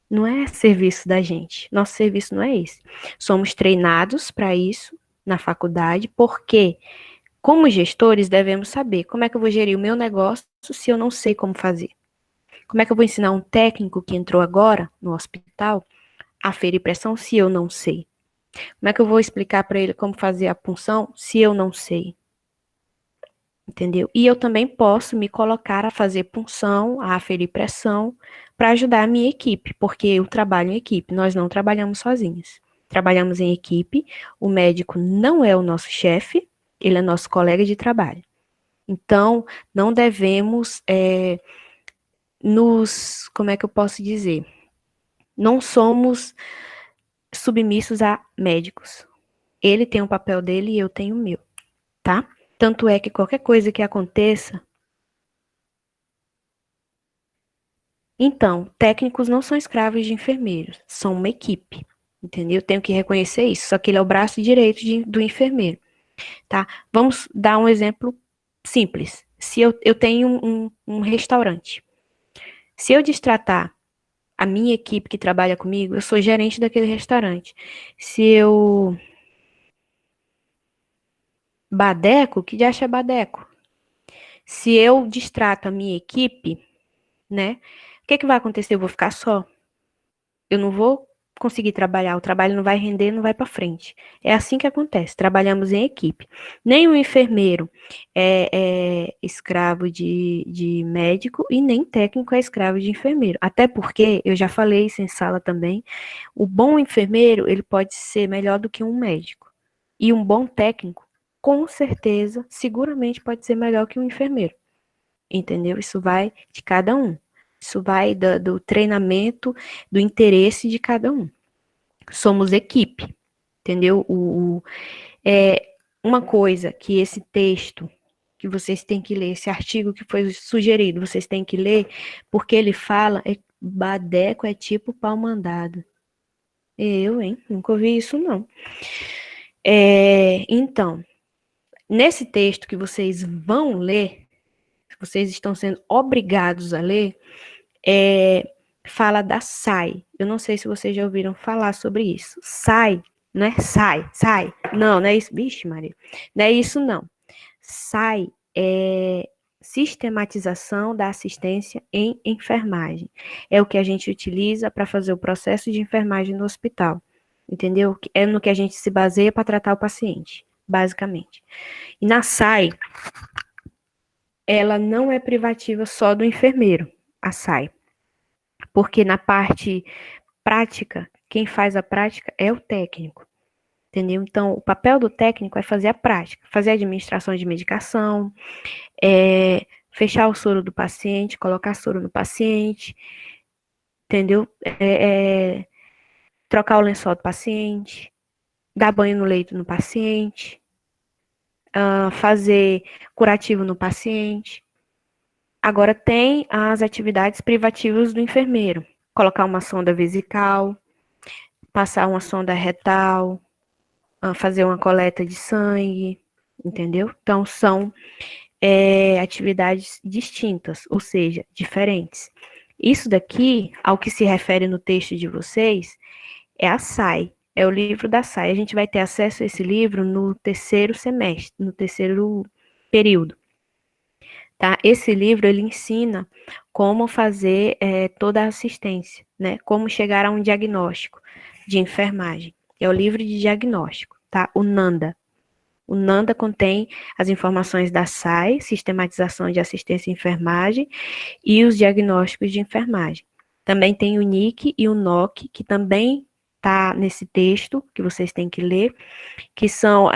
Não é serviço da gente. Nosso serviço não é esse. Somos treinados para isso na faculdade, porque, como gestores, devemos saber como é que eu vou gerir o meu negócio se eu não sei como fazer. Como é que eu vou ensinar um técnico que entrou agora no hospital a aferir pressão se eu não sei? Como é que eu vou explicar para ele como fazer a punção se eu não sei? Entendeu? E eu também posso me colocar a fazer punção, a aferir pressão, para ajudar a minha equipe, porque eu trabalho em equipe, nós não trabalhamos sozinhos. Trabalhamos em equipe, o médico não é o nosso chefe, ele é nosso colega de trabalho. Então, não devemos como é que eu posso dizer? Não somos submissos a médicos. Ele tem o papel dele e eu tenho o meu, tá? Tanto é que qualquer coisa que aconteça. Então, técnicos não são escravos de enfermeiros, são uma equipe, entendeu? Tenho que reconhecer isso, só que ele é o braço direito do enfermeiro, tá? Vamos dar um exemplo simples. Se eu tenho um restaurante, se eu destratar a minha equipe que trabalha comigo, eu sou gerente daquele restaurante. Se eu badeco, que já é badeco? Se eu distrato a minha equipe, né? O que vai acontecer? Eu vou ficar só. Eu não vou conseguir trabalhar, o trabalho não vai render, não vai para frente. É assim que acontece, trabalhamos em equipe. Nem o enfermeiro é escravo de médico e nem técnico é escravo de enfermeiro. Até porque, eu já falei isso em sala também, o bom enfermeiro, ele pode ser melhor do que um médico. E um bom técnico, com certeza, seguramente pode ser melhor que um enfermeiro. Entendeu? Isso vai de cada um. Isso vai do treinamento, do interesse de cada um. Somos equipe, entendeu? Uma coisa que esse texto que vocês têm que ler, esse artigo que foi sugerido, vocês têm que ler, porque ele fala, badeco é tipo pau mandado. Hein? Nunca ouvi isso, não. Então, nesse texto que vocês vão ler, vocês estão sendo obrigados a ler, fala da SAI. Eu não sei se vocês já ouviram falar sobre isso. SAI, não é sai. Não é isso. Vixe, Maria. Não é isso, não. SAI é sistematização da assistência em enfermagem. É o que a gente utiliza para fazer o processo de enfermagem no hospital. Entendeu? É no que a gente se baseia para tratar o paciente, basicamente. E na SAI, ela não é privativa só do enfermeiro, a SAI. Porque na parte prática, quem faz a prática é o técnico. Entendeu? Então, o papel do técnico é fazer a prática, fazer a administração de medicação, fechar o soro do paciente, colocar soro no paciente, entendeu? Trocar o lençol do paciente, dar banho no leito no paciente, fazer curativo no paciente. Agora tem as atividades privativas do enfermeiro, colocar uma sonda vesical, passar uma sonda retal, fazer uma coleta de sangue, entendeu? Então, são atividades distintas, ou seja, diferentes. Isso daqui, ao que se refere no texto de vocês, é a SAI, é o livro da SAI. A gente vai ter acesso a esse livro no terceiro semestre, no terceiro período. Tá? Esse livro, ele ensina como fazer toda a assistência, né? Como chegar a um diagnóstico de enfermagem. É o livro de diagnóstico, tá? O NANDA. O NANDA contém as informações da SAI, Sistematização de Assistência em Enfermagem, e os diagnósticos de enfermagem. Também tem o NIC e o NOC, que também está nesse texto, que vocês têm que ler, que são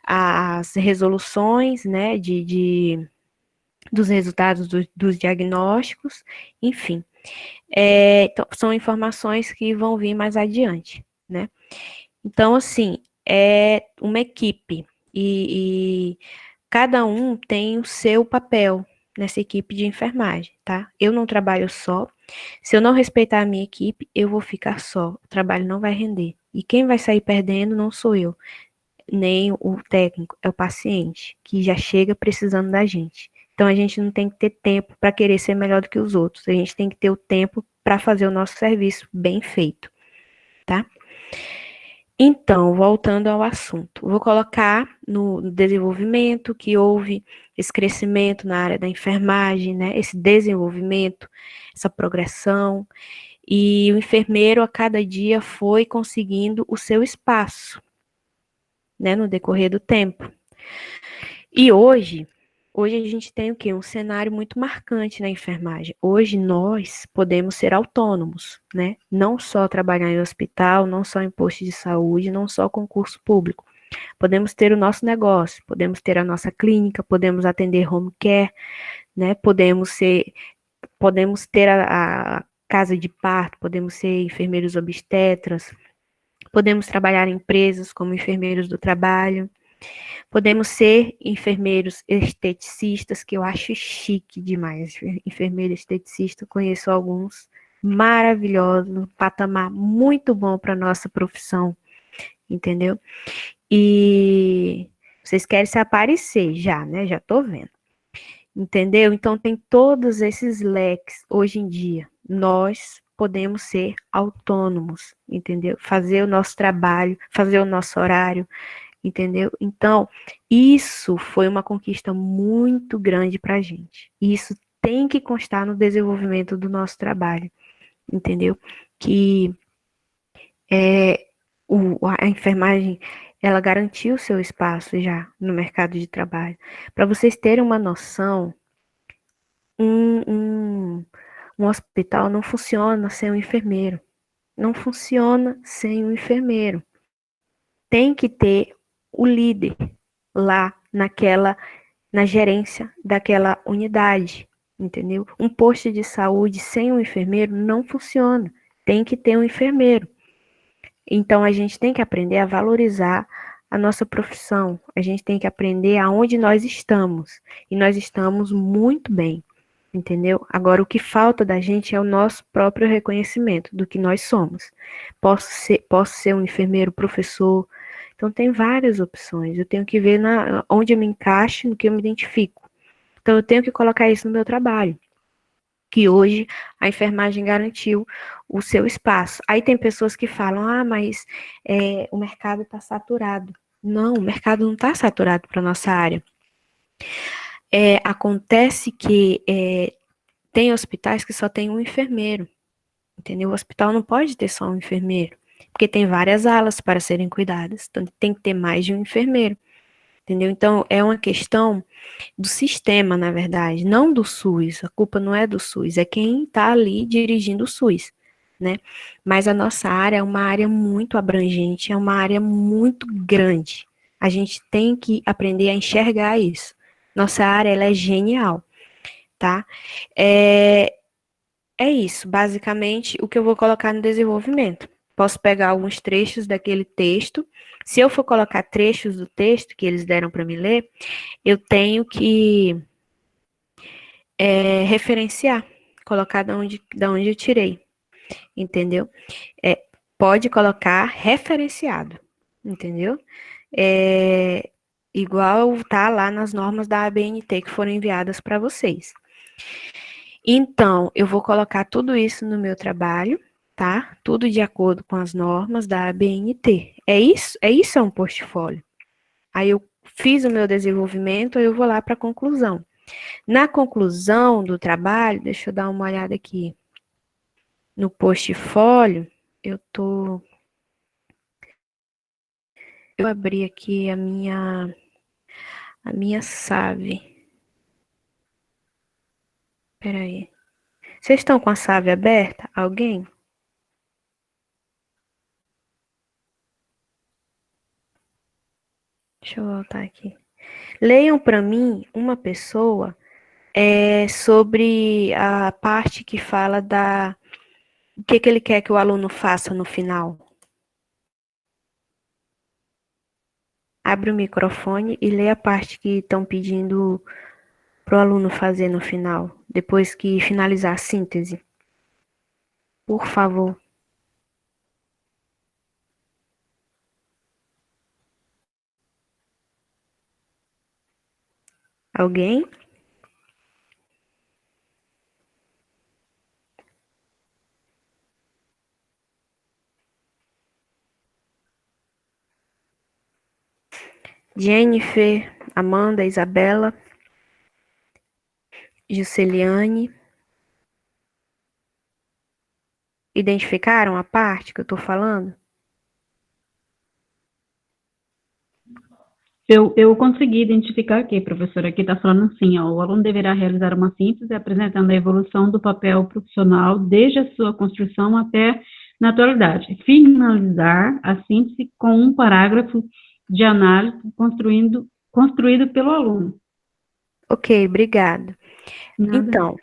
as resoluções, né, dos resultados dos diagnósticos, enfim. Então, são informações que vão vir mais adiante, né? Então, assim, é uma equipe e cada um tem o seu papel nessa equipe de enfermagem, tá? Eu não trabalho só. Se eu não respeitar a minha equipe, eu vou ficar só. O trabalho não vai render. E quem vai sair perdendo não sou eu, nem o técnico, é o paciente, que já chega precisando da gente. Então, a gente não tem que ter tempo para querer ser melhor do que os outros. A gente tem que ter o tempo para fazer o nosso serviço bem feito, tá? Então, voltando ao assunto, vou colocar no desenvolvimento que houve esse crescimento na área da enfermagem, né? Esse desenvolvimento, essa progressão, e o enfermeiro a cada dia foi conseguindo o seu espaço, né? No decorrer do tempo. E hoje a gente tem o quê? Um cenário muito marcante na enfermagem. Hoje nós podemos ser autônomos, né? Não só trabalhar em hospital, não só em posto de saúde, não só concurso público. Podemos ter o nosso negócio, podemos ter a nossa clínica, podemos atender home care, né? Podemos ter a casa de parto, podemos ser enfermeiros obstetras, podemos trabalhar em empresas como enfermeiros do trabalho. Podemos ser enfermeiros esteticistas, que eu acho chique demais. Enfermeiro esteticista, conheço alguns, maravilhoso, patamar muito bom para nossa profissão, entendeu? E vocês querem se aparecer já, né? Já tô vendo. Entendeu? Então tem todos esses leques hoje em dia. Nós podemos ser autônomos, entendeu? Fazer o nosso trabalho, fazer o nosso horário, entendeu? Então, isso foi uma conquista muito grande para a gente. Isso tem que constar no desenvolvimento do nosso trabalho, entendeu? Que a enfermagem, ela garantiu o seu espaço já no mercado de trabalho. Para vocês terem uma noção, um hospital não funciona sem um enfermeiro. Não funciona sem um enfermeiro. Tem que ter o líder lá na gerência daquela unidade, entendeu? Um posto de saúde sem um enfermeiro não funciona. Tem que ter um enfermeiro. Então, a gente tem que aprender a valorizar a nossa profissão. A gente tem que aprender aonde nós estamos. E nós estamos muito bem, entendeu? Agora, o que falta da gente é o nosso próprio reconhecimento do que nós somos. Posso ser um enfermeiro, professor. Então, tem várias opções. Eu tenho que ver onde eu me encaixo, no que eu me identifico. Então, eu tenho que colocar isso no meu trabalho. que hoje a enfermagem garantiu o seu espaço. Aí tem pessoas que falam, mas o mercado está saturado. Não, o mercado não está saturado para a nossa área. Acontece que tem hospitais que só tem um enfermeiro, entendeu? O hospital não pode ter só um enfermeiro, porque tem várias alas para serem cuidadas, então tem que ter mais de um enfermeiro, entendeu? Então, é uma questão do sistema, na verdade, não do SUS, a culpa não é do SUS, é quem está ali dirigindo o SUS, né? Mas a nossa área é uma área muito abrangente, é uma área muito grande. A gente tem que aprender a enxergar isso. Nossa área, ela é genial, tá? É isso, basicamente, o que eu vou colocar no desenvolvimento. Posso pegar alguns trechos daquele texto. Se eu for colocar trechos do texto que eles deram para me ler, eu tenho que referenciar, colocar da onde eu tirei, entendeu? Pode colocar referenciado, entendeu? Igual tá lá nas normas da ABNT que foram enviadas para vocês. Então, eu vou colocar tudo isso no meu trabalho, tá? Tudo de acordo com as normas da ABNT. Isso é um portfólio. Aí eu fiz o meu desenvolvimento, eu vou lá para a conclusão. Na conclusão do trabalho, deixa eu dar uma olhada aqui. No portfólio, eu abri aqui a minha SAVE. Espera aí. Vocês estão com a SAVE aberta? Alguém? Deixa eu voltar aqui. Leiam para mim uma pessoa sobre a parte que fala o que ele quer que o aluno faça no final. Abre o microfone e lê a parte que estão pedindo para o aluno fazer no final, depois que finalizar a síntese. Por favor. Alguém? Jennifer, Amanda, Isabela, Jusceliane. Identificaram a parte que eu estou falando? Eu consegui identificar aqui, professora, aqui está falando assim, ó, o aluno deverá realizar uma síntese apresentando a evolução do papel profissional desde a sua construção até na atualidade. Finalizar a síntese com um parágrafo de análise construído pelo aluno. Ok, obrigada. Nada. Então,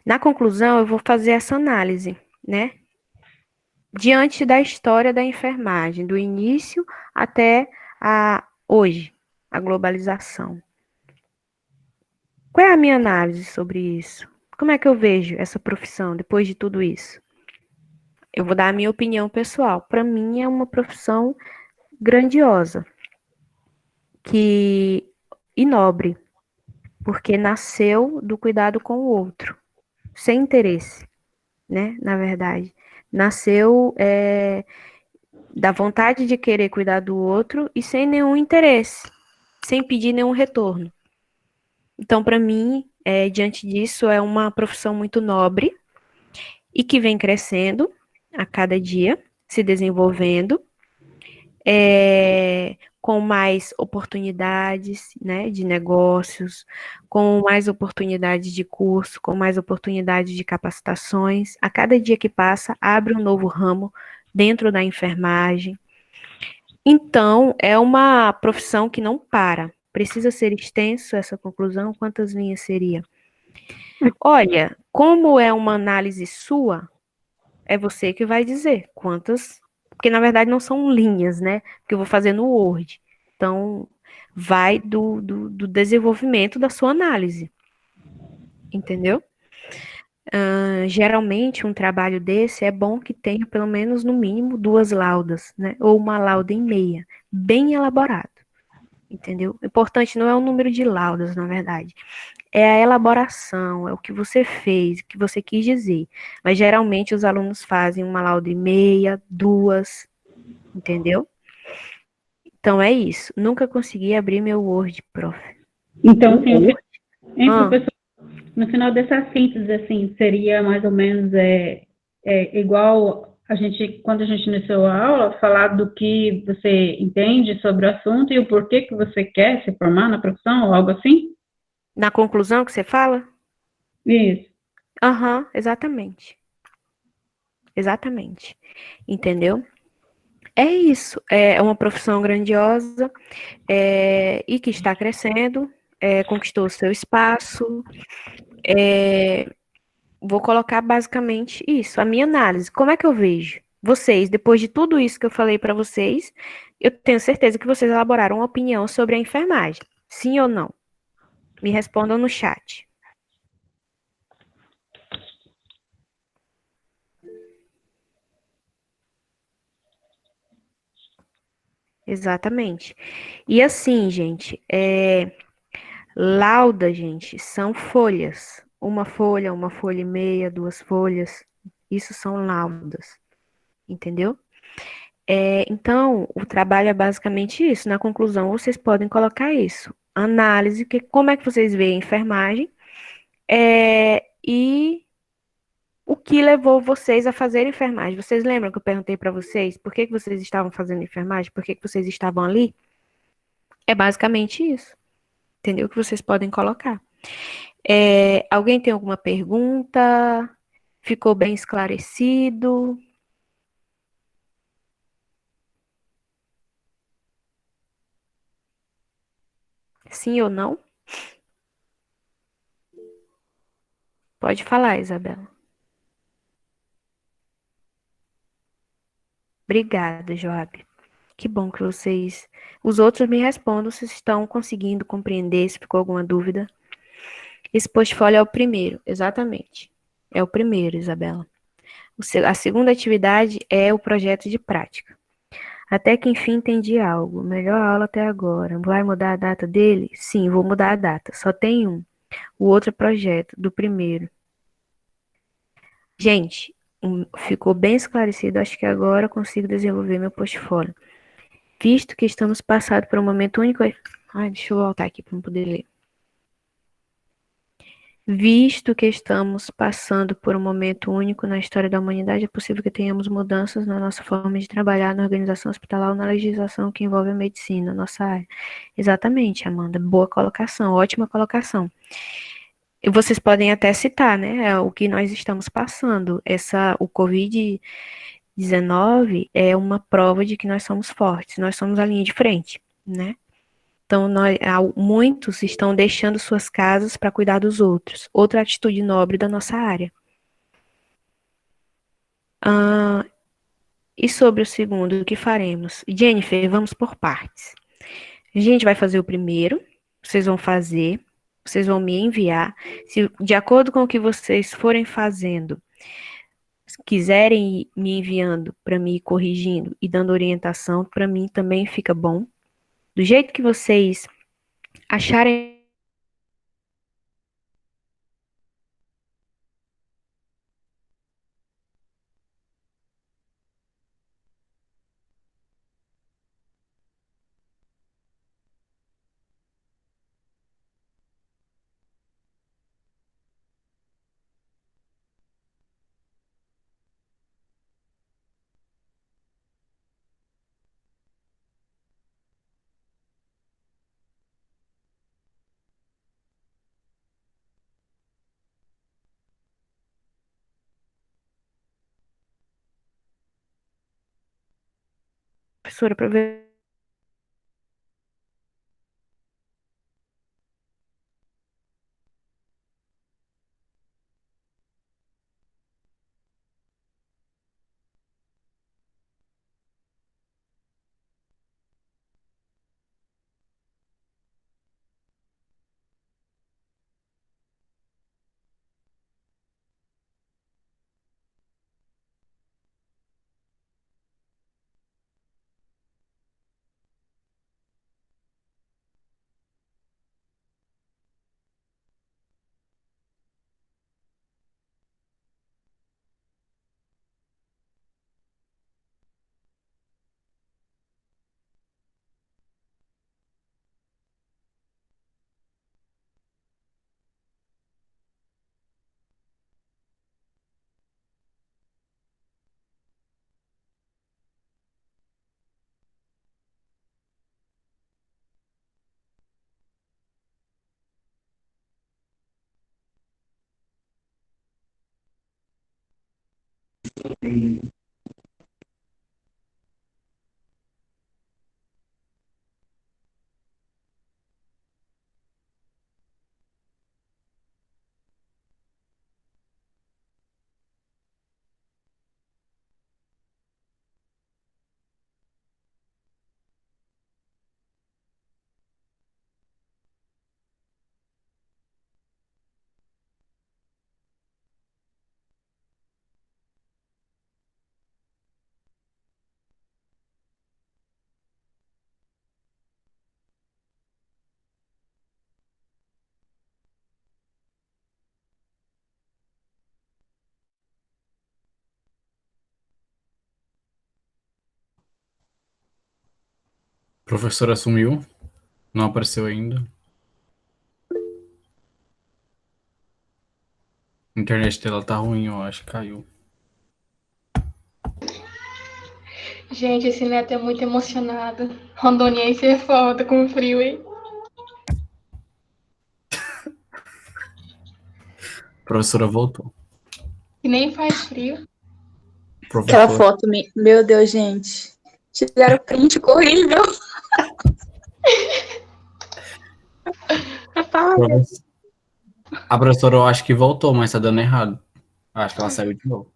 na conclusão, eu vou fazer essa análise, né? Diante da história da enfermagem, do início até hoje, a globalização. Qual é a minha análise sobre isso? Como é que eu vejo essa profissão depois de tudo isso? Eu vou dar a minha opinião pessoal. Para mim, é uma profissão grandiosa e nobre, porque nasceu do cuidado com o outro, sem interesse, né? Na verdade, nasceu da vontade de querer cuidar do outro e sem nenhum interesse, sem pedir nenhum retorno. Então, para mim, diante disso, é uma profissão muito nobre e que vem crescendo a cada dia, se desenvolvendo, com mais oportunidades, né, de negócios, com mais oportunidades de curso, com mais oportunidades de capacitações. A cada dia que passa, abre um novo ramo dentro da enfermagem. Então, é uma profissão que não para. Precisa ser extenso essa conclusão? Quantas linhas seria? Olha, como é uma análise sua, é você que vai dizer quantas, porque na verdade não são linhas, né? Porque eu vou fazer no Word. Então, vai do desenvolvimento da sua análise. Entendeu? Geralmente, um trabalho desse é bom que tenha pelo menos, no mínimo, 2 laudas, né? Ou uma lauda e meia, bem elaborado. Entendeu? O importante não é o número de laudas, na verdade. é a elaboração, é o que você fez, o que você quis dizer. Mas geralmente os alunos fazem uma lauda e meia, duas, entendeu? Então é isso. Nunca consegui abrir meu Word, prof. Então, O assim, Word? Ah, professor, no final dessa síntese, assim, seria mais ou menos igual a gente, quando a gente iniciou a aula, falar do que você entende sobre o assunto e o porquê que você quer se formar na profissão, ou algo assim? na conclusão que você fala? Isso. Aham, exatamente. Exatamente. Entendeu? É isso. É uma profissão grandiosa, e que está crescendo, conquistou o seu espaço. É, vou colocar basicamente isso, a minha análise. Como é que eu vejo? Vocês, depois de tudo isso que eu falei para vocês, eu tenho certeza que vocês elaboraram uma opinião sobre a enfermagem. Sim ou não? Me respondam no chat. Exatamente. E assim, gente, lauda, gente, são folhas. Uma folha e meia, duas folhas. Isso são laudas, entendeu? Então, o trabalho é basicamente isso. Na conclusão, vocês podem colocar isso. Análise, como é que vocês veem a enfermagem, e o que levou vocês a fazer enfermagem. Vocês lembram que eu perguntei para vocês por que vocês estavam fazendo enfermagem? Por que vocês estavam ali? É basicamente isso. Entendeu? Que vocês podem colocar. Alguém tem alguma pergunta? Ficou bem esclarecido? Sim ou não? Pode falar, Isabela. Obrigada, Joab. Que bom que vocês. Os outros me respondam se estão conseguindo compreender, se ficou alguma dúvida. Esse portfólio é o primeiro, exatamente. É o primeiro, Isabela. A segunda atividade é o projeto de prática. Até que enfim entendi algo. Melhor aula até agora. Vai mudar a data dele? Sim, vou mudar a data. Só tem um. O outro é projeto, do primeiro. Gente, ficou bem esclarecido. Acho que agora consigo desenvolver meu portfólio. Visto que estamos passando por um momento único. Ai, deixa eu voltar aqui para poder ler. Visto que estamos passando por um momento único na história da humanidade, é possível que tenhamos mudanças na nossa forma de trabalhar na organização hospitalar ou na legislação que envolve a medicina, nossa área. Exatamente, Amanda. Boa colocação, ótima colocação. E vocês podem até citar, né, o que nós estamos passando. O Covid-19 é uma prova de que nós somos fortes, nós somos a linha de frente, né? Então, muitos estão deixando suas casas para cuidar dos outros. Outra atitude nobre da nossa área. Ah, e sobre o segundo, o que faremos? Jennifer, vamos por partes. A gente vai fazer o primeiro, vocês vão fazer, vocês vão me enviar. Se, de acordo com o que vocês forem fazendo, se quiserem ir me enviando para mim ir corrigindo e dando orientação, para mim também fica bom. Do jeito que vocês acharem. Professora, para ver. Professora sumiu, não apareceu ainda. A internet dela tá ruim, eu acho, caiu. Gente, esse neto é muito emocionado. Rondoniense é foda com frio, hein? A professora voltou. E nem faz frio. Aquela Professora, foto, meu Deus, gente. Tiraram print, ficou horrível. professora- a professora eu acho que voltou, mas tá dando errado. Acho que ela saiu de novo.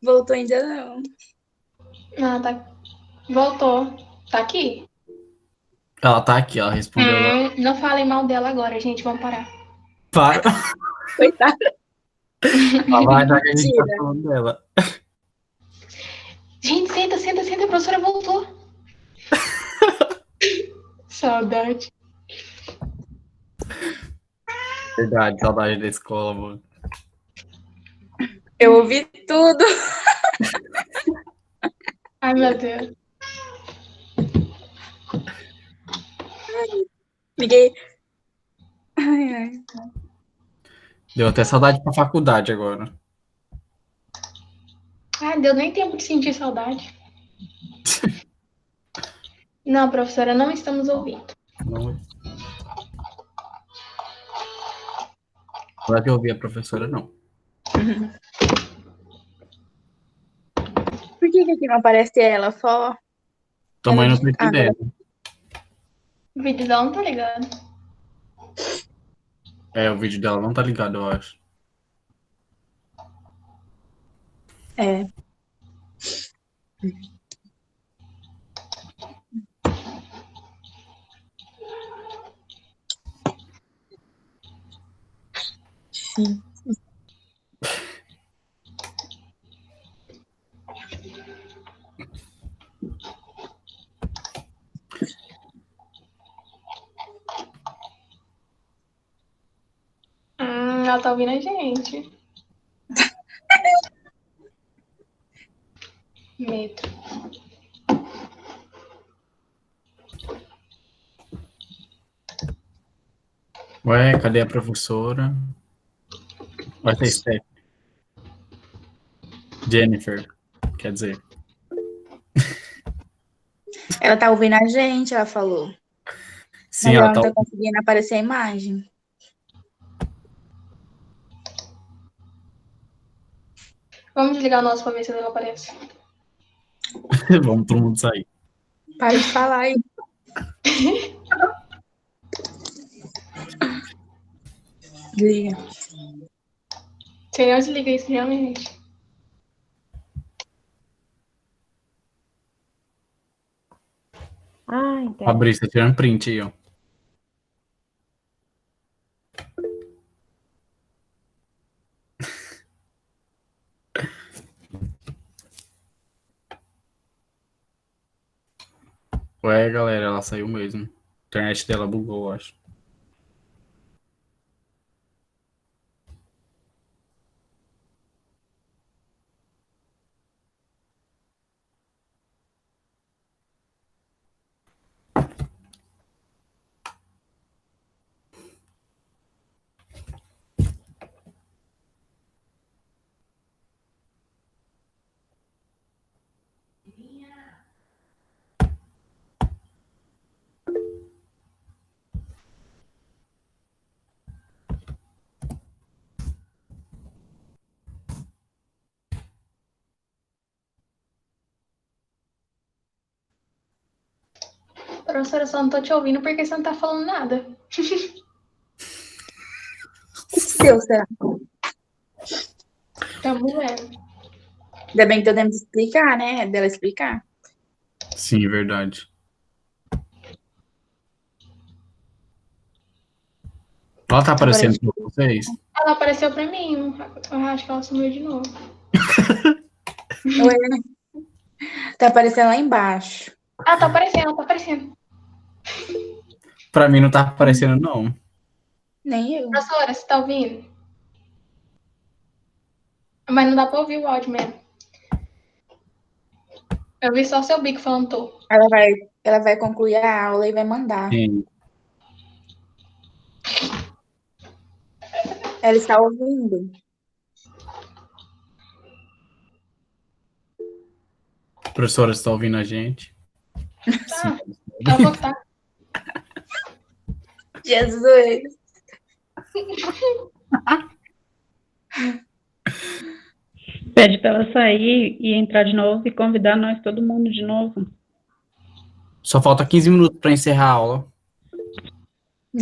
Voltou ainda não. Ah, tá. Voltou. Tá aqui? Ela tá aqui, ela respondeu agora. Não falem mal dela agora, gente. Vamos parar. Para! Coitada. Ela vai dar que a gente tá Mentira. falando dela. Gente, senta, senta, senta. A professora voltou. Saudade. Verdade, saudade da escola, mano. Eu ouvi tudo. Ai, meu Deus. Ninguém. Ai, ai. Deu até saudade pra faculdade agora. Ai, deu nem tempo de sentir saudade. Não, professora, não estamos ouvindo. Não vai ter ouvir a professora, não. Por que aqui não aparece ela? Só. Também Ela não de... tô Ah, entendendo. O vídeo dela não tá ligado. É, o vídeo dela não tá ligado, eu acho. é. Sim. Ela tá ouvindo a gente. Medo. Ué, cadê a professora? Vai ter Steph. Jennifer, quer dizer. Ela tá ouvindo a gente, ela falou. Sim, Mas ela ela não tá. tá conseguindo aparecer a imagem. Vamos desligar o nosso pra ver se ela aparece. Vamos todo mundo sair. Para de falar aí. Liga. Se não desliga isso realmente. Ah, entendi. Fabrício, tá tirando print aí, ó. Ué, galera, ela saiu mesmo. A internet dela bugou, eu acho. Professora, eu só não tô te ouvindo porque você não tá falando nada. O que deu, será? Tamo vendo. Ainda bem que eu temos que explicar, né? Dela explicar. Sim, verdade. Ela tá Agora a aparecendo gente... pra vocês? Ela apareceu pra mim. Eu acho que ela sumiu de novo. Oi, tá aparecendo lá embaixo. Ah, tá aparecendo, tá aparecendo. Pra mim não tá aparecendo, não. Nem eu. Professora, você tá ouvindo? Mas não dá pra ouvir o áudio mesmo. Eu vi só seu bico falando tô. Ela vai concluir a aula e vai mandar. Sim. Ela está ouvindo. Professora, você tá ouvindo a gente? Sim. Ah, ela falou que tá. Jesus. Pede para ela sair e entrar de novo e convidar nós, todo mundo, de novo. Só falta 15 minutos pra encerrar a aula.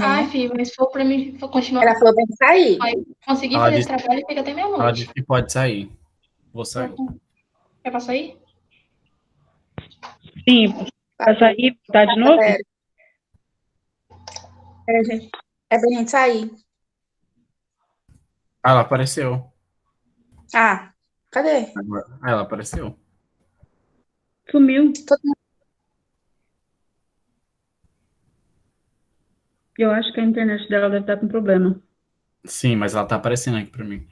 Ai, Né? filho, mas se for pra mim continuar, Ela falou pra sair. conseguir Ela fazer esse disse, trabalho, fica até ela disse meia-noite. que pode sair. Vou sair. Quer pra sair? Sim, para sair, tá de novo? Pera, gente. É pra gente sair. Ah, ela apareceu. Ah, cadê? Agora. Ah, ela apareceu. Sumiu. Todo mundo... Eu acho que a internet dela deve estar com problema. Sim, mas ela tá aparecendo aqui pra mim.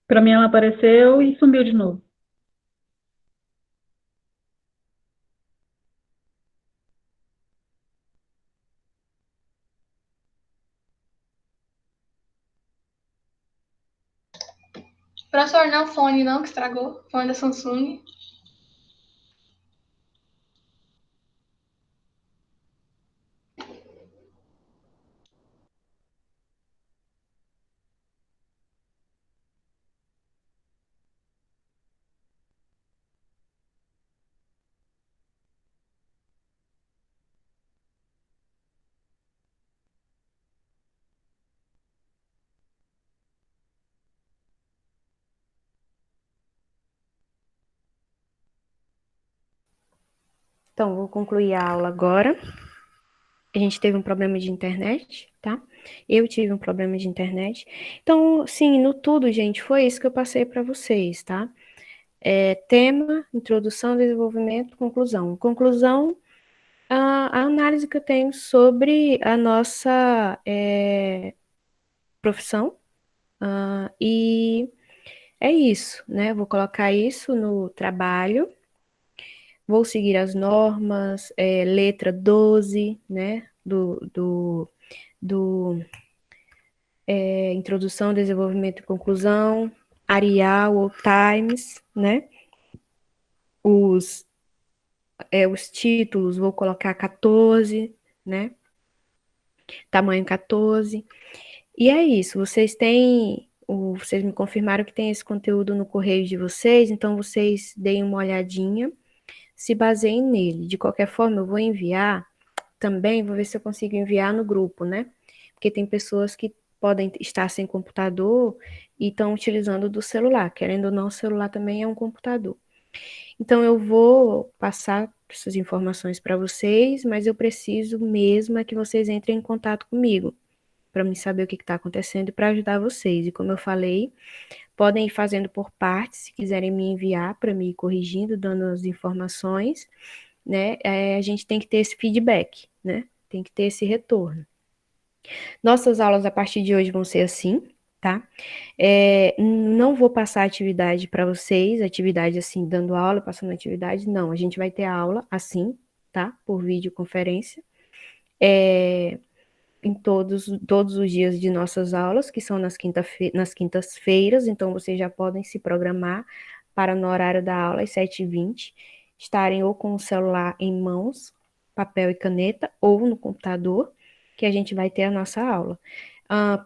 Para mim, ela apareceu e sumiu de novo. Professor, não, fone não, que estragou. Fone da Samsung. Então, vou concluir a aula agora. A gente teve um problema de internet, tá? Eu tive um problema de internet. Então, sim, no tudo, gente, foi isso que eu passei para vocês, tá? Tema, introdução, desenvolvimento, conclusão. Conclusão, a análise que eu tenho sobre a nossa profissão. E é isso, né? Vou colocar isso no trabalho. Vou seguir as normas, letra 12, né? Do introdução, desenvolvimento e conclusão, Arial ou Times, né? Os títulos, vou colocar 14, né? Tamanho 14. E é isso, vocês me confirmaram que tem esse conteúdo no correio de vocês, então vocês deem uma olhadinha, se baseiem nele. De qualquer forma, eu vou enviar também, vou ver se eu consigo enviar no grupo, né? Porque tem pessoas que podem estar sem computador e estão utilizando do celular. Querendo ou não, o celular também é um computador. Então, eu vou passar essas informações para vocês, mas eu preciso mesmo é que vocês entrem em contato comigo, para me saber o que está acontecendo e para ajudar vocês. E como eu falei, podem ir fazendo por partes, se quiserem me enviar para me ir corrigindo, dando as informações, né? A gente tem que ter esse feedback, né? Tem que ter esse retorno. Nossas aulas a partir de hoje vão ser assim, tá? Não vou passar atividade para vocês, atividade assim, dando aula, passando atividade, não. A gente vai ter aula assim, tá? Por videoconferência. Em todos os dias de nossas aulas, que são nas quintas-feiras, então vocês já podem se programar para no horário da aula, às 7h20, estarem ou com o celular em mãos, papel e caneta, ou no computador, que a gente vai ter a nossa aula.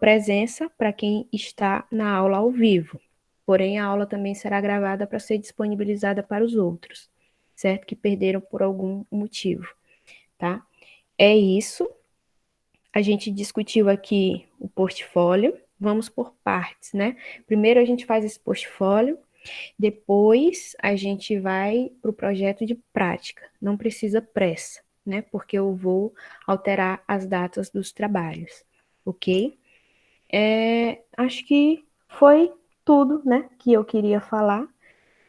Presença para quem está na aula ao vivo, porém a aula também será gravada para ser disponibilizada para os outros, certo? Que perderam por algum motivo, tá? É isso. A gente discutiu aqui o portfólio. Vamos por partes, né? Primeiro a gente faz esse portfólio, depois a gente vai para o projeto de prática. Não precisa pressa, né? Porque eu vou alterar as datas dos trabalhos, ok? Acho que foi tudo, né, que eu queria falar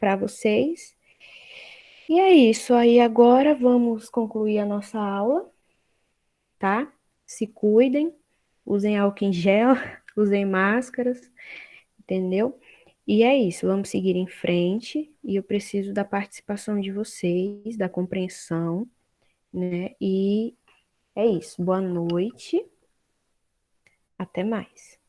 para vocês. E é isso. Aí agora vamos concluir a nossa aula, tá? Se cuidem, usem álcool em gel, usem máscaras, entendeu? E é isso, vamos seguir em frente e eu preciso da participação de vocês, da compreensão, né? E é isso. Boa noite. Até mais.